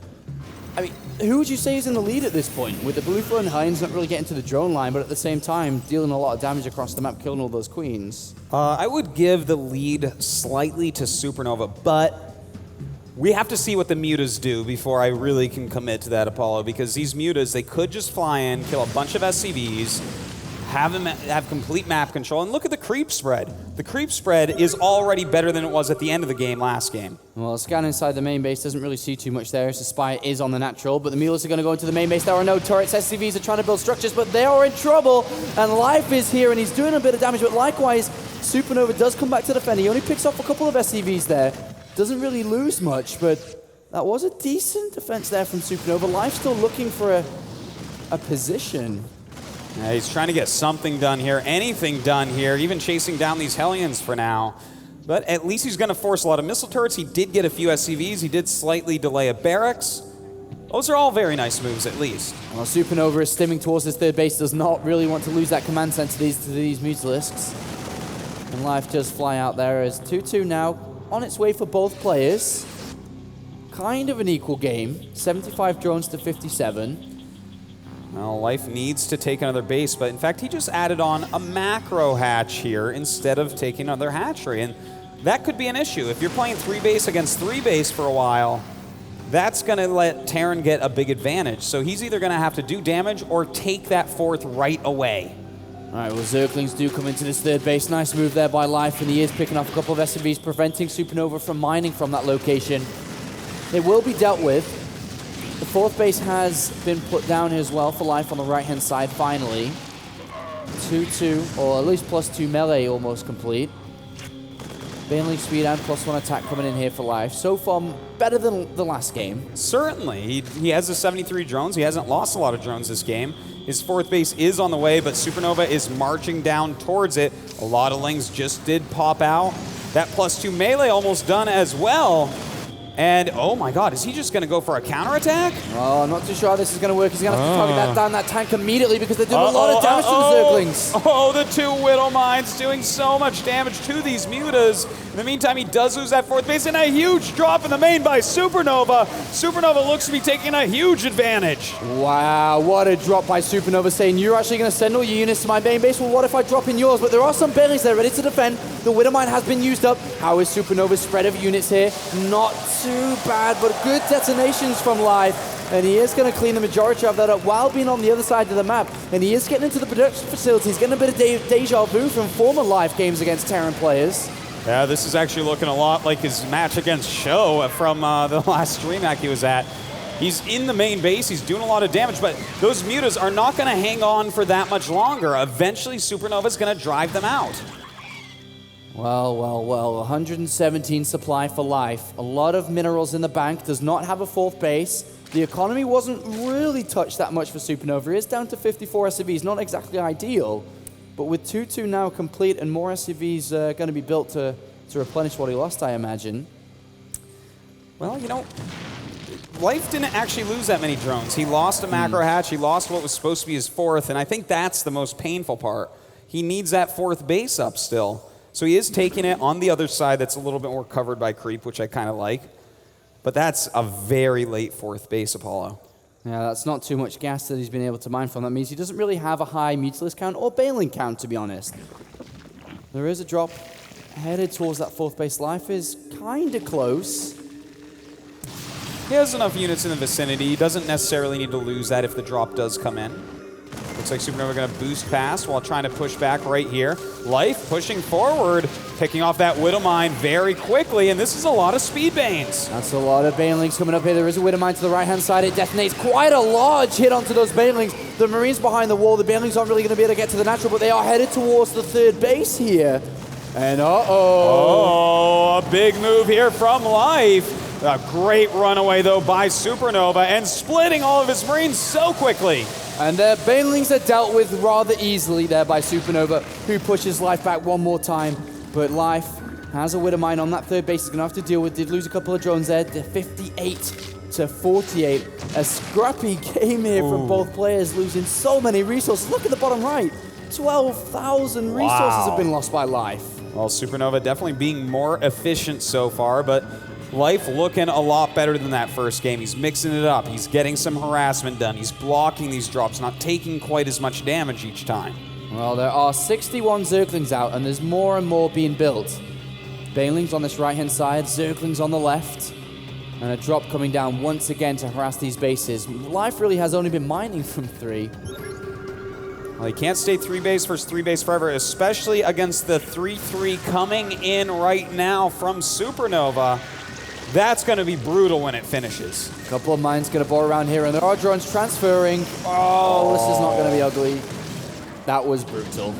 Speaker 6: I mean, who would you say is in the lead at this point? With the Blue Flame Hellions not really getting to the drone line, but at the same time dealing a lot of damage across the map, killing all those queens.
Speaker 5: I would give the lead slightly to Supernova, but we have to see what the mutas do before I really can commit to that, Apollo, because these mutas, they could just fly in, kill a bunch of SCVs, have complete map control, and look at the creep spread. The creep spread is already better than it was at the end of the game last game.
Speaker 6: Well, scan inside the main base doesn't really see too much there. The Spy is on the natural, but the Mules are going to go into the main base. There are no turrets. SCVs are trying to build structures, but they are in trouble, and Life is here, and he's doing a bit of damage, but likewise, Supernova does come back to defend. He only picks off a couple of SCVs there. Doesn't really lose much, but that was a decent defense there from Supernova. Life still looking for a position.
Speaker 5: Yeah, he's trying to get something done here, anything done here, even chasing down these Hellions for now. But at least he's going to force a lot of missile turrets. He did get a few SCVs. He did slightly delay a barracks. Those are all very nice moves, at least.
Speaker 6: Well, Supernova is stimming towards his third base. Does not really want to lose that command center to these Mutalisks. And Life does fly out there as 2-2 now. On its way for both players. Kind of an equal game. 75 drones to 57.
Speaker 5: Well, Life needs to take another base, but in fact, he just added on a macro hatch here instead of taking another hatchery. And that could be an issue. If you're playing 3 base against 3 base for a while, that's going to let Terran get a big advantage. So he's either going to have to do damage or take that 4th right away.
Speaker 6: All right, well, Zerglings do come into this 3rd base. Nice move there by Life, and he is picking off a couple of SCVs, preventing Supernova from mining from that location. It will be dealt with. The 4th base has been put down as well for Life on the right-hand side, finally. 2-2, or at least +2 melee almost complete. Baneling speed and +1 attack coming in here for Life. So far, better than the last game.
Speaker 5: Certainly. He has the 73 drones. He hasn't lost a lot of drones this game. His 4th base is on the way, but Supernova is marching down towards it. A lot of lings just did pop out. That +2 melee almost done as well. And, oh my god, is he just going to go for a counterattack?
Speaker 6: Oh, I'm not too sure how this is going to work. He's going to have to target that down that tank immediately because they're doing a lot of damage to the Zerglings.
Speaker 5: Oh, the 2 Widow Mines doing so much damage to these mutas. In the meantime, he does lose that 4th base, and a huge drop in the main by Supernova. Supernova looks to be taking a huge advantage.
Speaker 6: Wow, what a drop by Supernova, saying you're actually going to send all your units to my main base. Well, what if I drop in yours? But there are some Banelings there ready to defend. The Widow Mine has been used up. How is Supernova's spread of units here? Not too bad, but good detonations from Life. And he is going to clean the majority of that up while being on the other side of the map. And he is getting into the production facilities, getting a bit of deja vu from former Life games against Terran players.
Speaker 5: Yeah, this is actually looking a lot like his match against Sho from the last DreamHack he was at. He's in the main base, he's doing a lot of damage, but those mutas are not going to hang on for that much longer. Eventually, Supernova's going to drive them out.
Speaker 6: Well, 117 supply for Life. A lot of minerals in the bank, does not have a 4th base. The economy wasn't really touched that much for Supernova. It is down to 54 SCVs, not exactly ideal. But with 2-2 now complete and more SCVs going to be built to replenish what he lost, I imagine.
Speaker 5: Well, you know, Life didn't actually lose that many drones. He lost a macro hatch, he lost what was supposed to be his 4th, and I think that's the most painful part. He needs that 4th base up still. So he is taking it on the other side that's a little bit more covered by creep, which I kind of like. But that's a very late 4th base, Apollo.
Speaker 6: Yeah, that's not too much gas that he's been able to mine from. That means he doesn't really have a high Mutalisk count or Baneling count, to be honest. There is a drop headed towards that 4th base. Life is kind of close.
Speaker 5: He has enough units in the vicinity. He doesn't necessarily need to lose that if the drop does come in. Looks like Supernova going to boost past while trying to push back right here. Life pushing forward, picking off that Widow Mine very quickly, and this is a lot of speed Banes.
Speaker 6: That's a lot of Banelings coming up here. There is a Widow Mine to the right-hand side. It detonates quite a large hit onto those Banelings. The Marines behind the wall. The Banelings aren't really going to be able to get to the natural, but they are headed towards the 3rd base here. And
Speaker 5: Oh, a big move here from Life. A great runaway, though, by Supernova, and splitting all of his Marines so quickly.
Speaker 6: And their Banelings are dealt with rather easily there by Supernova, who pushes Life back one more time. But Life has a Widow Mine on that 3rd base. He's going to have to deal with. Did lose a couple of drones there. They're 58-48. A scrappy game here from both players, losing so many resources. Look at the bottom right. 12,000 resources have been lost by Life.
Speaker 5: Well, Supernova definitely being more efficient so far, but Life looking a lot better than that first game. He's mixing it up. He's getting some harassment done. He's blocking these drops, not taking quite as much damage each time.
Speaker 6: Well, there are 61 Zerglings out, and there's more and more being built. Banelings on this right-hand side, Zerglings on the left, and a drop coming down once again to harass these bases. Life really has only been mining from 3.
Speaker 5: Well, he can't stay 3 base versus 3 base forever, especially against the 3-3 coming in right now from Supernova. That's going to be brutal when it finishes.
Speaker 6: A couple of mines going to bore around here, and there are drones transferring. Oh, this is not going to be ugly. That was brutal.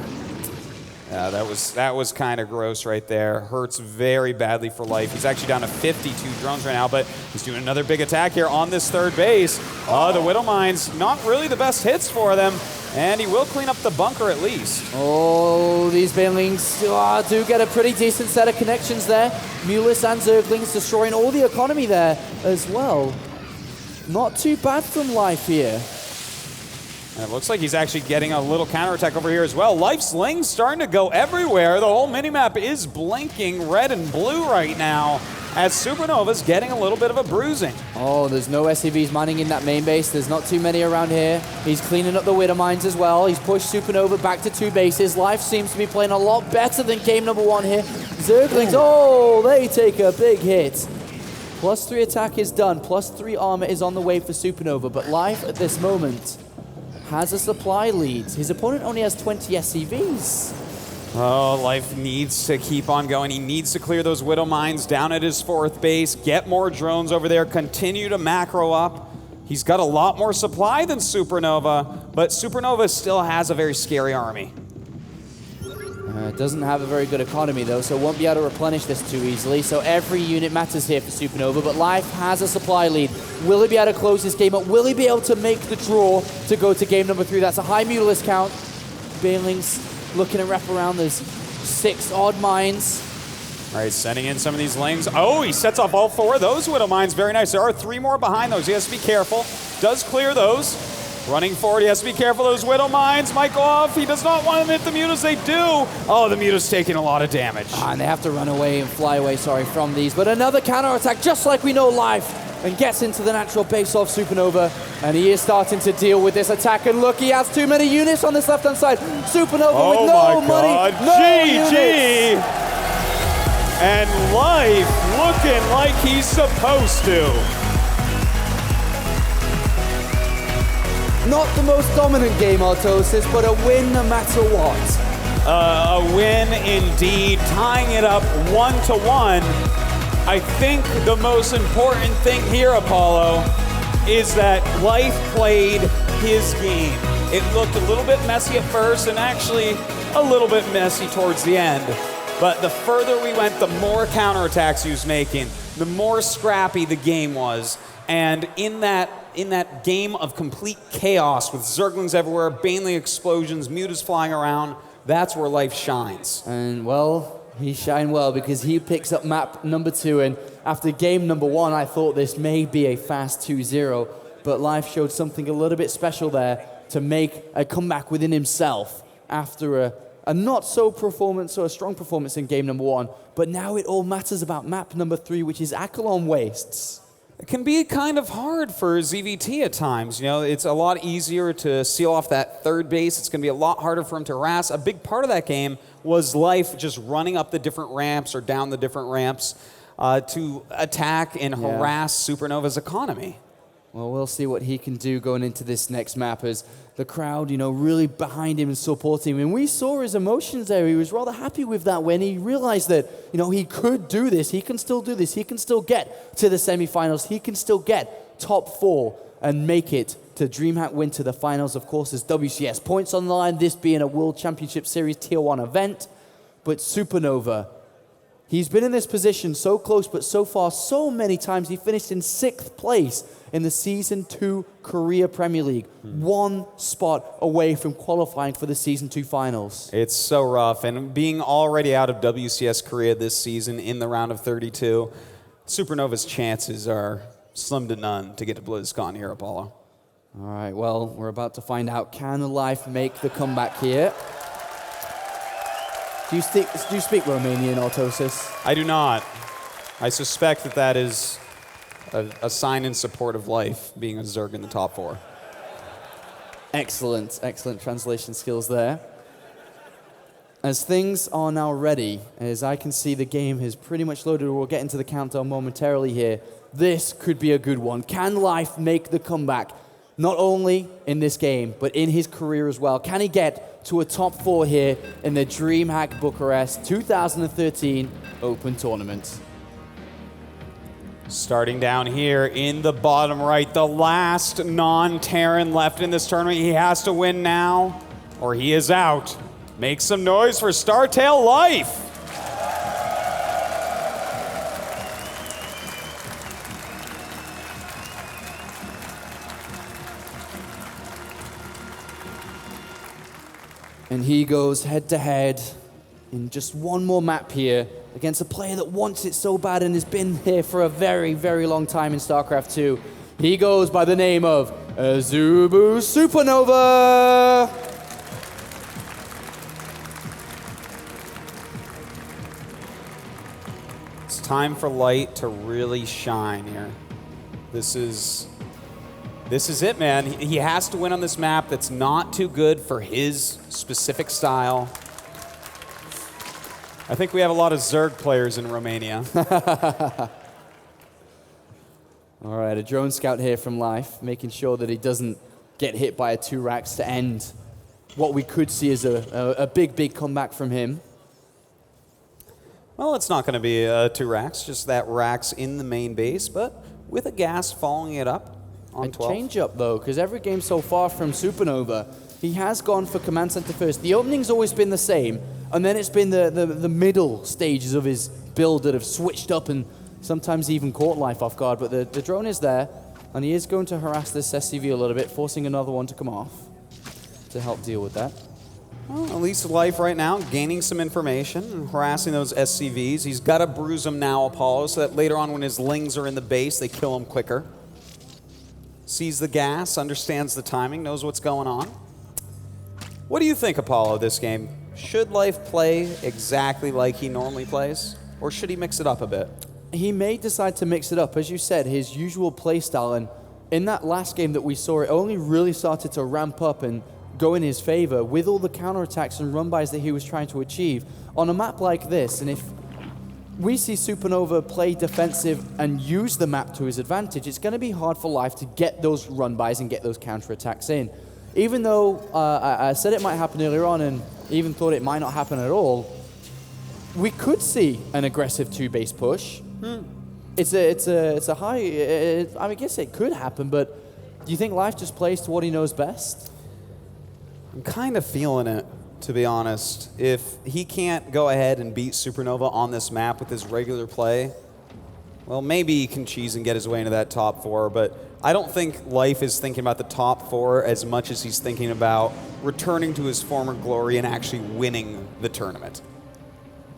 Speaker 5: Yeah, that was kind of gross right there. Hurts very badly for Life. He's actually down to 52 drones right now, but he's doing another big attack here on this 3rd base. The Widow Mines, not really the best hits for them, and he will clean up the bunker at least.
Speaker 6: Oh, these Banelings do get a pretty decent set of connections there. Mulus and Zerglings destroying all the economy there as well. Not too bad from Life here.
Speaker 5: And it looks like he's actually getting a little counterattack over here as well. Life's Ling's starting to go everywhere. The whole minimap is blinking red and blue right now. as Supernova's getting a little bit of a bruising.
Speaker 6: Oh, there's no SCVs mining in that main base. There's not too many around here. He's cleaning up the Widow mines as well. He's pushed Supernova back to 2 bases. Life seems to be playing a lot better than game number 1 here. Zerglings, oh, they take a big hit. +3 attack is done. +3 armor is on the way for Supernova. But Life at this moment has a supply lead. His opponent only has 20 SCVs.
Speaker 5: Oh, Life needs to keep on going. He needs to clear those Widow mines down at his 4th base, get more drones over there, continue to macro up. He's got a lot more supply than Supernova, but Supernova still has a very scary army.
Speaker 6: Doesn't have a very good economy though, so won't be able to replenish this too easily. So every unit matters here for Supernova, but Life has a supply lead. Will he be able to close this game up? Will he be able to make the draw to go to game number 3? That's a high Mutalisk count. Banelings looking to wrap around. There's 6 odd mines.
Speaker 5: All right, sending in some of these lanes. Oh, he sets off all 4 of those Widow mines. Very nice. There are 3 more behind those. He has to be careful. Does clear those. Running forward, he has to be careful. Those Widow mines might go off. He does not want to hit the Mutas. They do. Oh, the Muta's taking a lot of damage.
Speaker 6: And they have to run away and fly away, from these. But another counterattack, just like we know Life, and gets into the natural base of Supernova. And he is starting to deal with this attack. And look, he has too many units on this left-hand side. Supernova with no money, no units.
Speaker 5: And Life looking like he's supposed to.
Speaker 6: Not the most dominant game, Artosis, but a win no matter what.
Speaker 5: A win indeed, tying it up 1-1. I think the most important thing here, Apollo, is that Life played his game. It looked a little bit messy at first and actually a little bit messy towards the end. But the further we went, the more counterattacks he was making, the more scrappy the game was. And in that game of complete chaos with Zerglings everywhere, Baneling explosions, Mutas flying around, that's where Life shines.
Speaker 6: And well, he shined well because he picks up map number 2. And after game number 1, I thought this may be a fast 2-0. But Life showed something a little bit special there to make a comeback within himself after a not so performance or a strong performance in game number 1. But now it all matters about map number 3, which is Akelon Wastes.
Speaker 5: It can be kind of hard for ZVT at times. You know, it's a lot easier to seal off that 3rd base. It's going to be a lot harder for him to harass. A big part of that game was Life just running up the different ramps or down the different ramps to attack and harass Supernova's economy.
Speaker 6: Well, we'll see what he can do going into this next map as the crowd, really behind him and supporting him. And we saw his emotions there. He was rather happy with that win. He realized that, he could do this. He can still do this. He can still get to the semifinals. He can still get top 4 and make it to DreamHack win to the finals. Of course, there's WCS points on the line, this being a World Championship Series Tier 1 event. But Supernova, he's been in this position so close, but so far, so many times. He finished in 6th place in the Season 2 Korea Premier League. 1 spot away from qualifying for the Season 2 finals.
Speaker 5: It's so rough. And being already out of WCS Korea this season in the round of 32, Supernova's chances are slim to none to get to BlizzCon here, Apollo.
Speaker 6: All right, well, we're about to find out. Can Life make the comeback here? Do you speak Romanian, Artosis?
Speaker 5: I do not. I suspect that is a sign in support of Life being a Zerg in the top 4.
Speaker 6: Excellent translation skills there. As things are now ready, as I can see the game has pretty much loaded, we'll get into the countdown momentarily here. This could be a good one. Can Life make the comeback? Not only in this game, but in his career as well. Can he get to a top 4 here in the DreamHack Bucharest 2013 Open Tournament?
Speaker 5: Starting down here in the bottom right, the last non-Terran left in this tournament. He has to win now, or he is out. Make some noise for Startail Life.
Speaker 6: And he goes head-to-head in just one more map here against a player that wants it so bad and has been here for a very, very long time in StarCraft 2. He goes by the name of Azubu Supernova.
Speaker 5: It's time for Light to really shine here. This is it, man. He has to win on this map that's not too good for his specific style. I think we have a lot of Zerg players in Romania.
Speaker 6: All right, a drone scout here from Life, making sure that he doesn't get hit by a 2 racks to end what we could see as a big comeback from him.
Speaker 5: Well, it's not going to be 2 racks, just that racks in the main base, but with a gas following it up on 12.
Speaker 6: A change up though, because every game so far from Supernova, he has gone for command center first. The opening's always been the same, and then it's been the middle stages of his build that have switched up and sometimes even caught Life off guard. But the drone is there, and he is going to harass this SCV a little bit, forcing another one to come off to help deal with that.
Speaker 5: Well, at least Life right now gaining some information and harassing those SCVs. He's got to bruise them now, Apollo, so that later on when his lings are in the base, they kill him quicker. Sees the gas, understands the timing, knows what's going on. What do you think, Apollo, this game? Should Life play exactly like he normally plays, or should he mix it up a bit?
Speaker 6: He may decide to mix it up. As you said, his usual playstyle, and in that last game that we saw, it only really started to ramp up and go in his favor with all the counterattacks and run-bys that he was trying to achieve. On a map like this, and if we see Supernova play defensive and use the map to his advantage, it's going to be hard for Life to get those run-bys and get those counterattacks in. Even though I said it might happen earlier on and even thought it might not happen at all, we could see an aggressive 2-base push. It's a high. I guess it could happen, but do you think Life just plays to what he knows best?
Speaker 5: I'm kind of feeling it, to be honest. If he can't go ahead and beat Supernova on this map with his regular play, well, maybe he can cheese and get his way into that top 4, but I don't think Life is thinking about the top 4 as much as he's thinking about returning to his former glory and actually winning the tournament.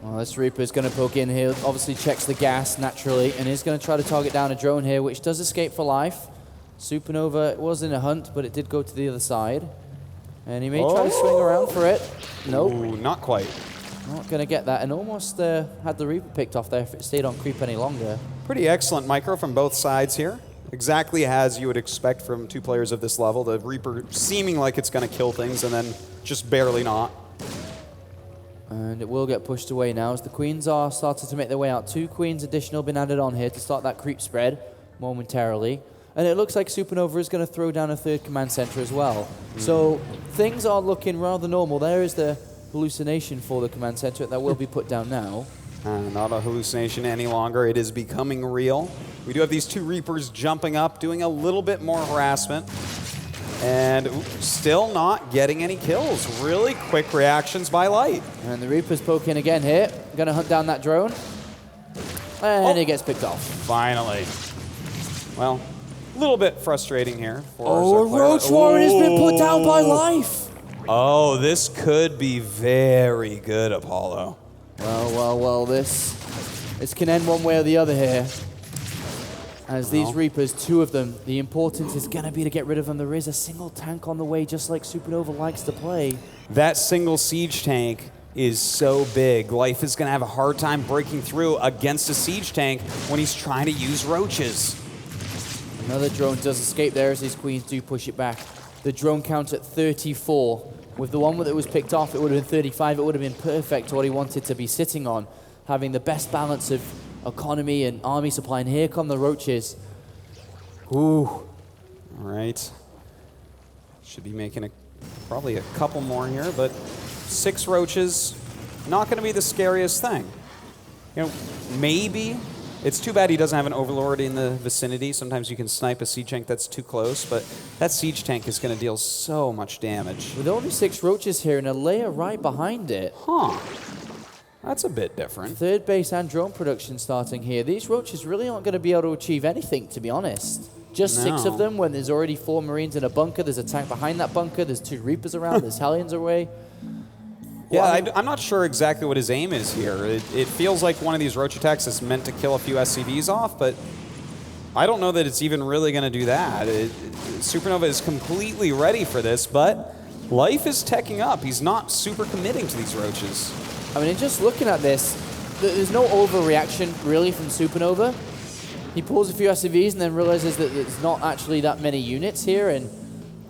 Speaker 6: Well, this Reaper's going to poke in here, obviously checks the gas naturally, and is going to try to target down a drone here, which does escape for Life. Supernova was in a hunt, but it did go to the other side. And he may try to swing around for it. Nope.
Speaker 5: Ooh, not quite.
Speaker 6: Not going to get that, and almost had the Reaper picked off there if it stayed on creep any longer.
Speaker 5: Pretty excellent micro from both sides here. Exactly as you would expect from 2 players of this level. The Reaper seeming like it's going to kill things and then just barely not.
Speaker 6: And it will get pushed away now as the Queens are starting to make their way out. 2 Queens additional been added on here to start that creep spread momentarily. And it looks like Supernova is going to throw down a 3rd command center as well. So things are looking rather normal. There is the hallucination for the command center that will be put down now.
Speaker 5: Not a hallucination any longer. It is becoming real. We do have these 2 Reapers jumping up, doing a little bit more harassment. And still not getting any kills. Really quick reactions by Light.
Speaker 6: And the Reaper's poking again here. Going to hunt down that drone. And it gets picked off.
Speaker 5: Finally. Well, a little bit frustrating here. For
Speaker 6: Ro8 Warrior has been put down by Life.
Speaker 5: Oh, this could be very good, Apollo.
Speaker 6: Well, this can end one way or the other here. As these Reapers, 2 of them, the importance is going to be to get rid of them. There is a single tank on the way, just like Supernova likes to play.
Speaker 5: That single siege tank is so big. Life is going to have a hard time breaking through against a siege tank when he's trying to use roaches.
Speaker 6: Another drone does escape there as these Queens do push it back. The drone count at 34. With the one that was picked off, it would have been 35. It would have been perfect to what he wanted to be sitting on, having the best balance of economy and army supply. And here come the roaches. Ooh.
Speaker 5: All right. Should be making probably a couple more here, but 6 roaches, not going to be the scariest thing. You know, maybe. It's too bad he doesn't have an Overlord in the vicinity. Sometimes you can snipe a siege tank that's too close, but that siege tank is going to deal so much damage.
Speaker 6: With only 6 roaches here and a layer right behind it.
Speaker 5: Huh. That's a bit different.
Speaker 6: 3rd base and drone production starting here. These roaches really aren't going to be able to achieve anything, to be honest. Just 6 of them when there's already 4 Marines in a bunker. There's a tank behind that bunker. There's 2 Reapers around. There's Hellions away.
Speaker 5: Yeah, I'm not sure exactly what his aim is here. It feels like one of these roach attacks is meant to kill a few SCVs off, but I don't know that it's even really going to do that. Supernova is completely ready for this, but Life is teching up. He's not super committing to these roaches.
Speaker 6: I mean, just looking at this, there's no overreaction really from Supernova. He pulls a few SCVs and then realizes that it's not actually that many units here, and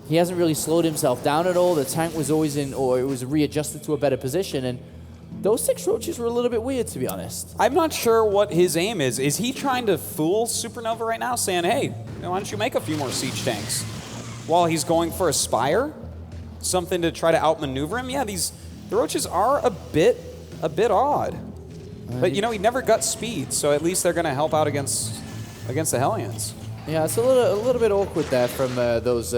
Speaker 6: he hasn't really slowed himself down at all. The tank was always in, or it was readjusted to a better position, and those 6 roaches were a little bit weird, to be honest.
Speaker 5: I'm not sure what his aim is. Is he trying to fool Supernova right now, saying, hey, why don't you make a few more siege tanks? While he's going for a Spire? Something to try to outmaneuver him? Yeah, the roaches are a bit odd. But, you know, he never got speed, so at least they're going to help out against the Hellions.
Speaker 6: Yeah, it's a little bit awkward there from those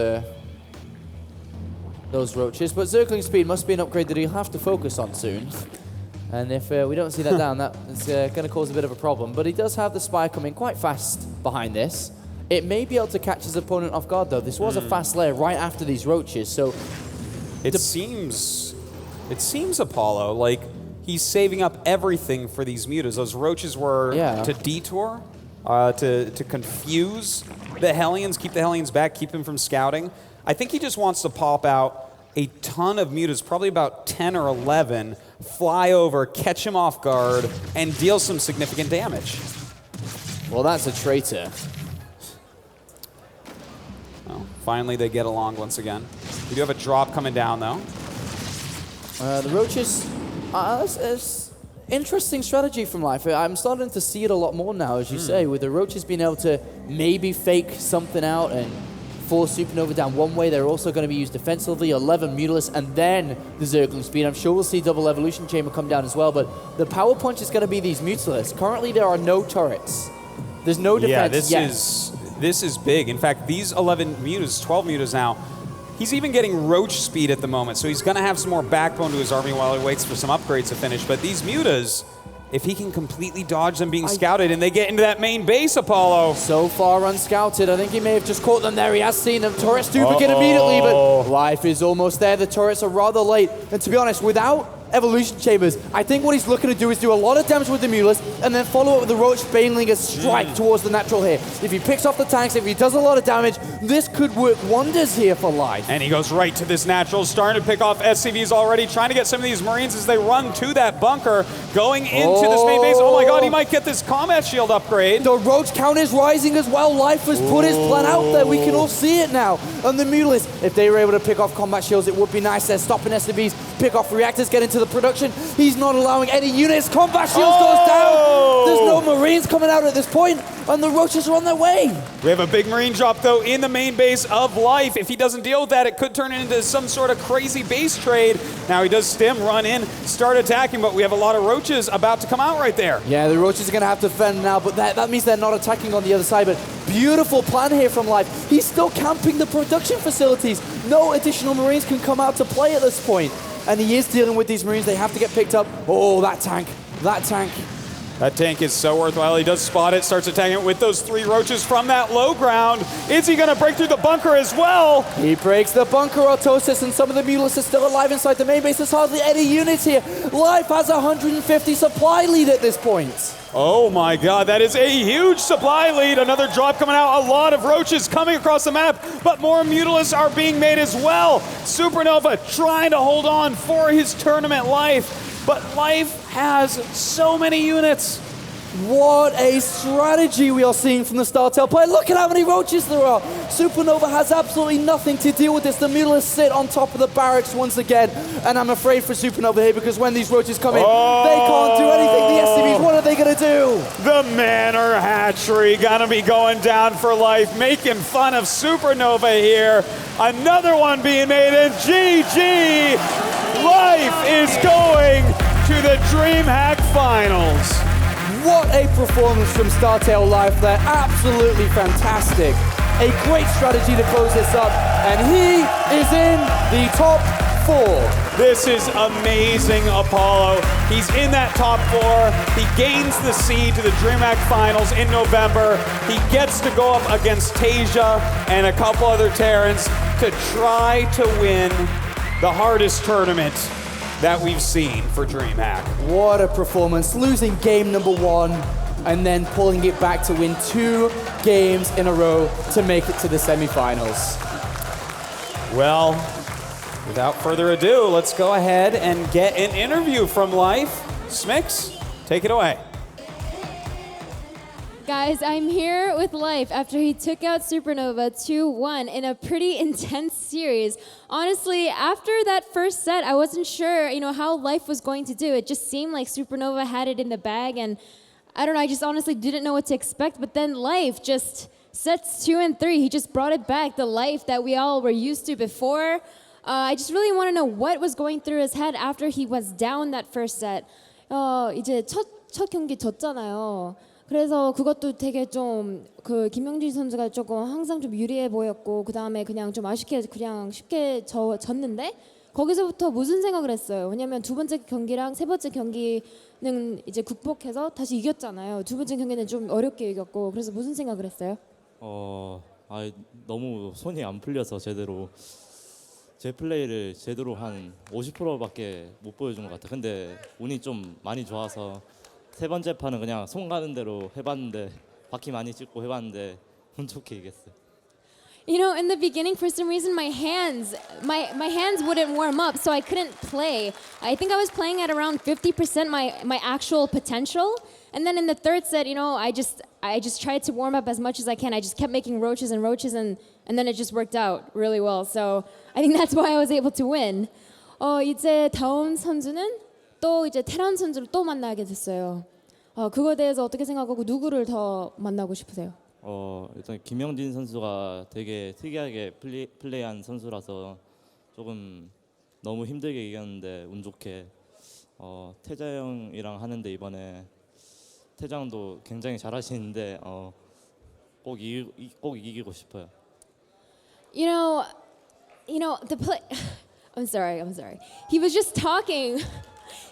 Speaker 6: roaches, but Zergling speed must be an upgrade that he'll have to focus on soon. And if we don't see that down, that's going to cause a bit of a problem. But he does have the Spire coming quite fast behind this. It may be able to catch his opponent off guard, though. This was a fast layer right after these roaches, so...
Speaker 5: It seems, Apollo, like he's saving up everything for these mutas. Those roaches were to detour, to confuse the Hellions, keep the Hellions back, keep them from scouting. I think he just wants to pop out a ton of mutas, probably about 10 or 11, fly over, catch him off guard, and deal some significant damage.
Speaker 6: Well, that's a traitor.
Speaker 5: Well, finally they get along once again. We do have a drop coming down, though.
Speaker 6: The roaches, it's interesting strategy from Life. I'm starting to see it a lot more now, as you say, with the roaches being able to maybe fake something out and force Supernova down one way. They're also going to be used defensively, 11 Mutalisk, and then the Zergling speed. I'm sure we'll see double Evolution Chamber come down as well, but the power punch is going to be these Mutalisks. Currently, there are no turrets. There's no defense yet.
Speaker 5: This is big. In fact, these 11 mutas, 12 mutas now, he's even getting roach speed at the moment, so he's going to have some more backbone to his army while he waits for some upgrades to finish. But these mutas, if he can completely dodge them being scouted and they get into that main base, Apollo.
Speaker 6: So far unscouted. I think he may have just caught them there. He has seen them. Turrets do begin immediately, but Life is almost there. The turrets are rather late. And to be honest, without Evolution Chambers, I think what he's looking to do is do a lot of damage with the Mutalisk and then follow up with the Roach Banelinger's strike towards the natural here. If he picks off the tanks, if he does a lot of damage, this could work wonders here for Life.
Speaker 5: And he goes right to this natural, starting to pick off SCVs already, trying to get some of these Marines as they run to that bunker, going into this main base. Oh my god, he might get this combat shield upgrade.
Speaker 6: The Roach count is rising as well. Life has put his plan out there. We can all see it now. And the Mutalisk, if they were able to pick off combat shields, it would be nice. They're stopping SCVs, pick off reactors, get into the production. He's not allowing any units. Combat shields goes down. There's no Marines coming out at this point, and the Roaches are on their way.
Speaker 5: We have a big Marine drop, though, in the main base of Life. If he doesn't deal with that, it could turn into some sort of crazy base trade. Now he does stim, run in, start attacking, but we have a lot of Roaches about to come out right there.
Speaker 6: Yeah, the Roaches are going to have to defend now, but that means they're not attacking on the other side. But beautiful plan here from Life. He's still camping the production facilities. No additional Marines can come out to play at this point. And he is dealing with these Marines. They have to get picked up. Oh, that tank. That tank.
Speaker 5: That tank is so worthwhile. He does spot it, starts attacking it with those 3 Roaches from that low ground. Is he going to break through the bunker as well?
Speaker 6: He breaks the bunker, Autosis, and some of the Mutalisks are still alive inside the main base. There's hardly any units here. Life has 150 supply lead at this point.
Speaker 5: Oh my god, that is a huge supply lead. Another drop coming out. A lot of Roaches coming across the map, but more Mutalisks are being made as well. Supernova trying to hold on for his tournament life, but Life has so many units.
Speaker 6: What a strategy we are seeing from the StarTale player. Look at how many Roaches there are. Supernova has absolutely nothing to deal with this. The Mutalisks sit on top of the barracks once again. And I'm afraid for Supernova here because when these Roaches come in, they can't do anything. The SCVs, what are they going to do?
Speaker 5: The Manor Hatchery gonna be going down for Life, making fun of Supernova here. Another one being made, and GG! Life is going to the DreamHack Finals.
Speaker 6: What a performance from StarTale Life there. Absolutely fantastic. A great strategy to close this up. And he is in the top 4.
Speaker 5: This is amazing, Apollo. He's in that top 4. He gains the seed to the DreamHack Finals in November. He gets to go up against Tasia and a couple other Terrans to try to win the hardest tournament that we've seen for DreamHack.
Speaker 6: What a performance. Losing game number 1 and then pulling it back to win 2 games in a row to make it to the semifinals.
Speaker 5: Well, without further ado, let's go ahead and get an interview from Life. Smix, Take it away.
Speaker 2: Guys, I'm here with Life after he took out Supernova 2-1 in a pretty intense series. Honestly, after that first set, I wasn't sure, how Life was going to do. It just seemed like Supernova had it in the bag, and I don't know, I just honestly didn't know what to expect. But then Life just sets 2 and 3, he just brought it back, the Life that we all were used to before. I just really want to know what was going through his head after he was down that first set. 이제 첫 경기 졌잖아요. 그래서 그것도 되게 좀 김명진 선수가 조금 항상 좀 유리해 보였고 그 다음에 그냥 좀 아쉽게 그냥 쉽게 졌는데 거기서부터 무슨 생각을 했어요? 왜냐면 두 번째 경기랑 세 번째 경기는 이제 극복해서 다시 이겼잖아요. 두 번째 경기는 좀 어렵게 이겼고 그래서 무슨 생각을 했어요?
Speaker 3: 너무 손이 안 풀려서 제대로 제 플레이를 제대로 한 50%밖에 못 보여준 것 같아요. 근데 운이 좀 많이 좋아서 세 번째 판은 그냥 손 가는 대로 해봤는데 바퀴 많이 찍고 해봤는데 운 좋게 이겼어요.
Speaker 2: In the beginning, for some reason, my hands wouldn't warm up, so I couldn't play. I think I was playing at around 50% my actual potential. And then in the third set, I just tried to warm up as much as I can. I just kept making roaches, and then it just worked out really well. So I think that's why I was able to win. 이제 다음 선수는 또 이제 테란 선수를 또 만나게 됐어요. 그거에 대해서 어떻게 생각하고 누구를 더 만나고 싶으세요?
Speaker 3: 일단 김영진 선수가 되게 특이하게 플레이한 선수라서 조금 너무 힘들게 이겼는데 운 좋게 태자 형이랑 하는데 이번에 태자 형도 굉장히 잘하시는데 꼭 이기고 싶어요.
Speaker 2: The play. I'm sorry. He was just talking.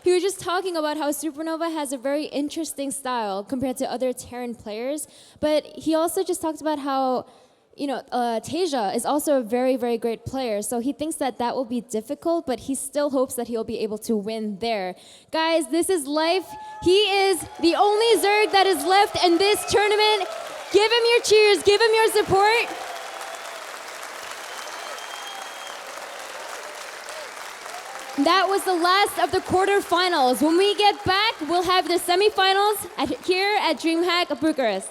Speaker 2: He was just talking about how Supernova has a very interesting style compared to other Terran players. But he also just talked about how, Tasia is also a very, very great player. So he thinks that will be difficult, but he still hopes that he'll be able to win there. Guys, this is Life. He is the only Zerg that is left in this tournament. Give him your cheers. Give him your support. That was the last of the quarterfinals. When we get back, we'll have the semifinals here at DreamHack Bucharest.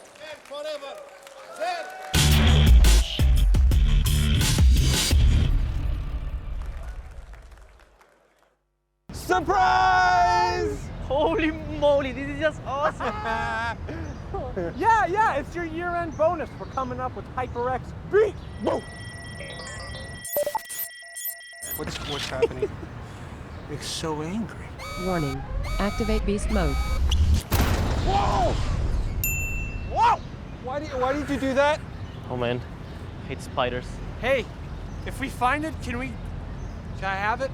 Speaker 7: Surprise! Holy moly, this is just awesome. yeah, it's your year-end bonus for coming up with HyperX beat. What's happening? It's so angry.
Speaker 8: Warning. Activate beast mode.
Speaker 7: Whoa! Why did you do that?
Speaker 9: Oh man, hate spiders.
Speaker 7: Hey, if we find it, can I have it?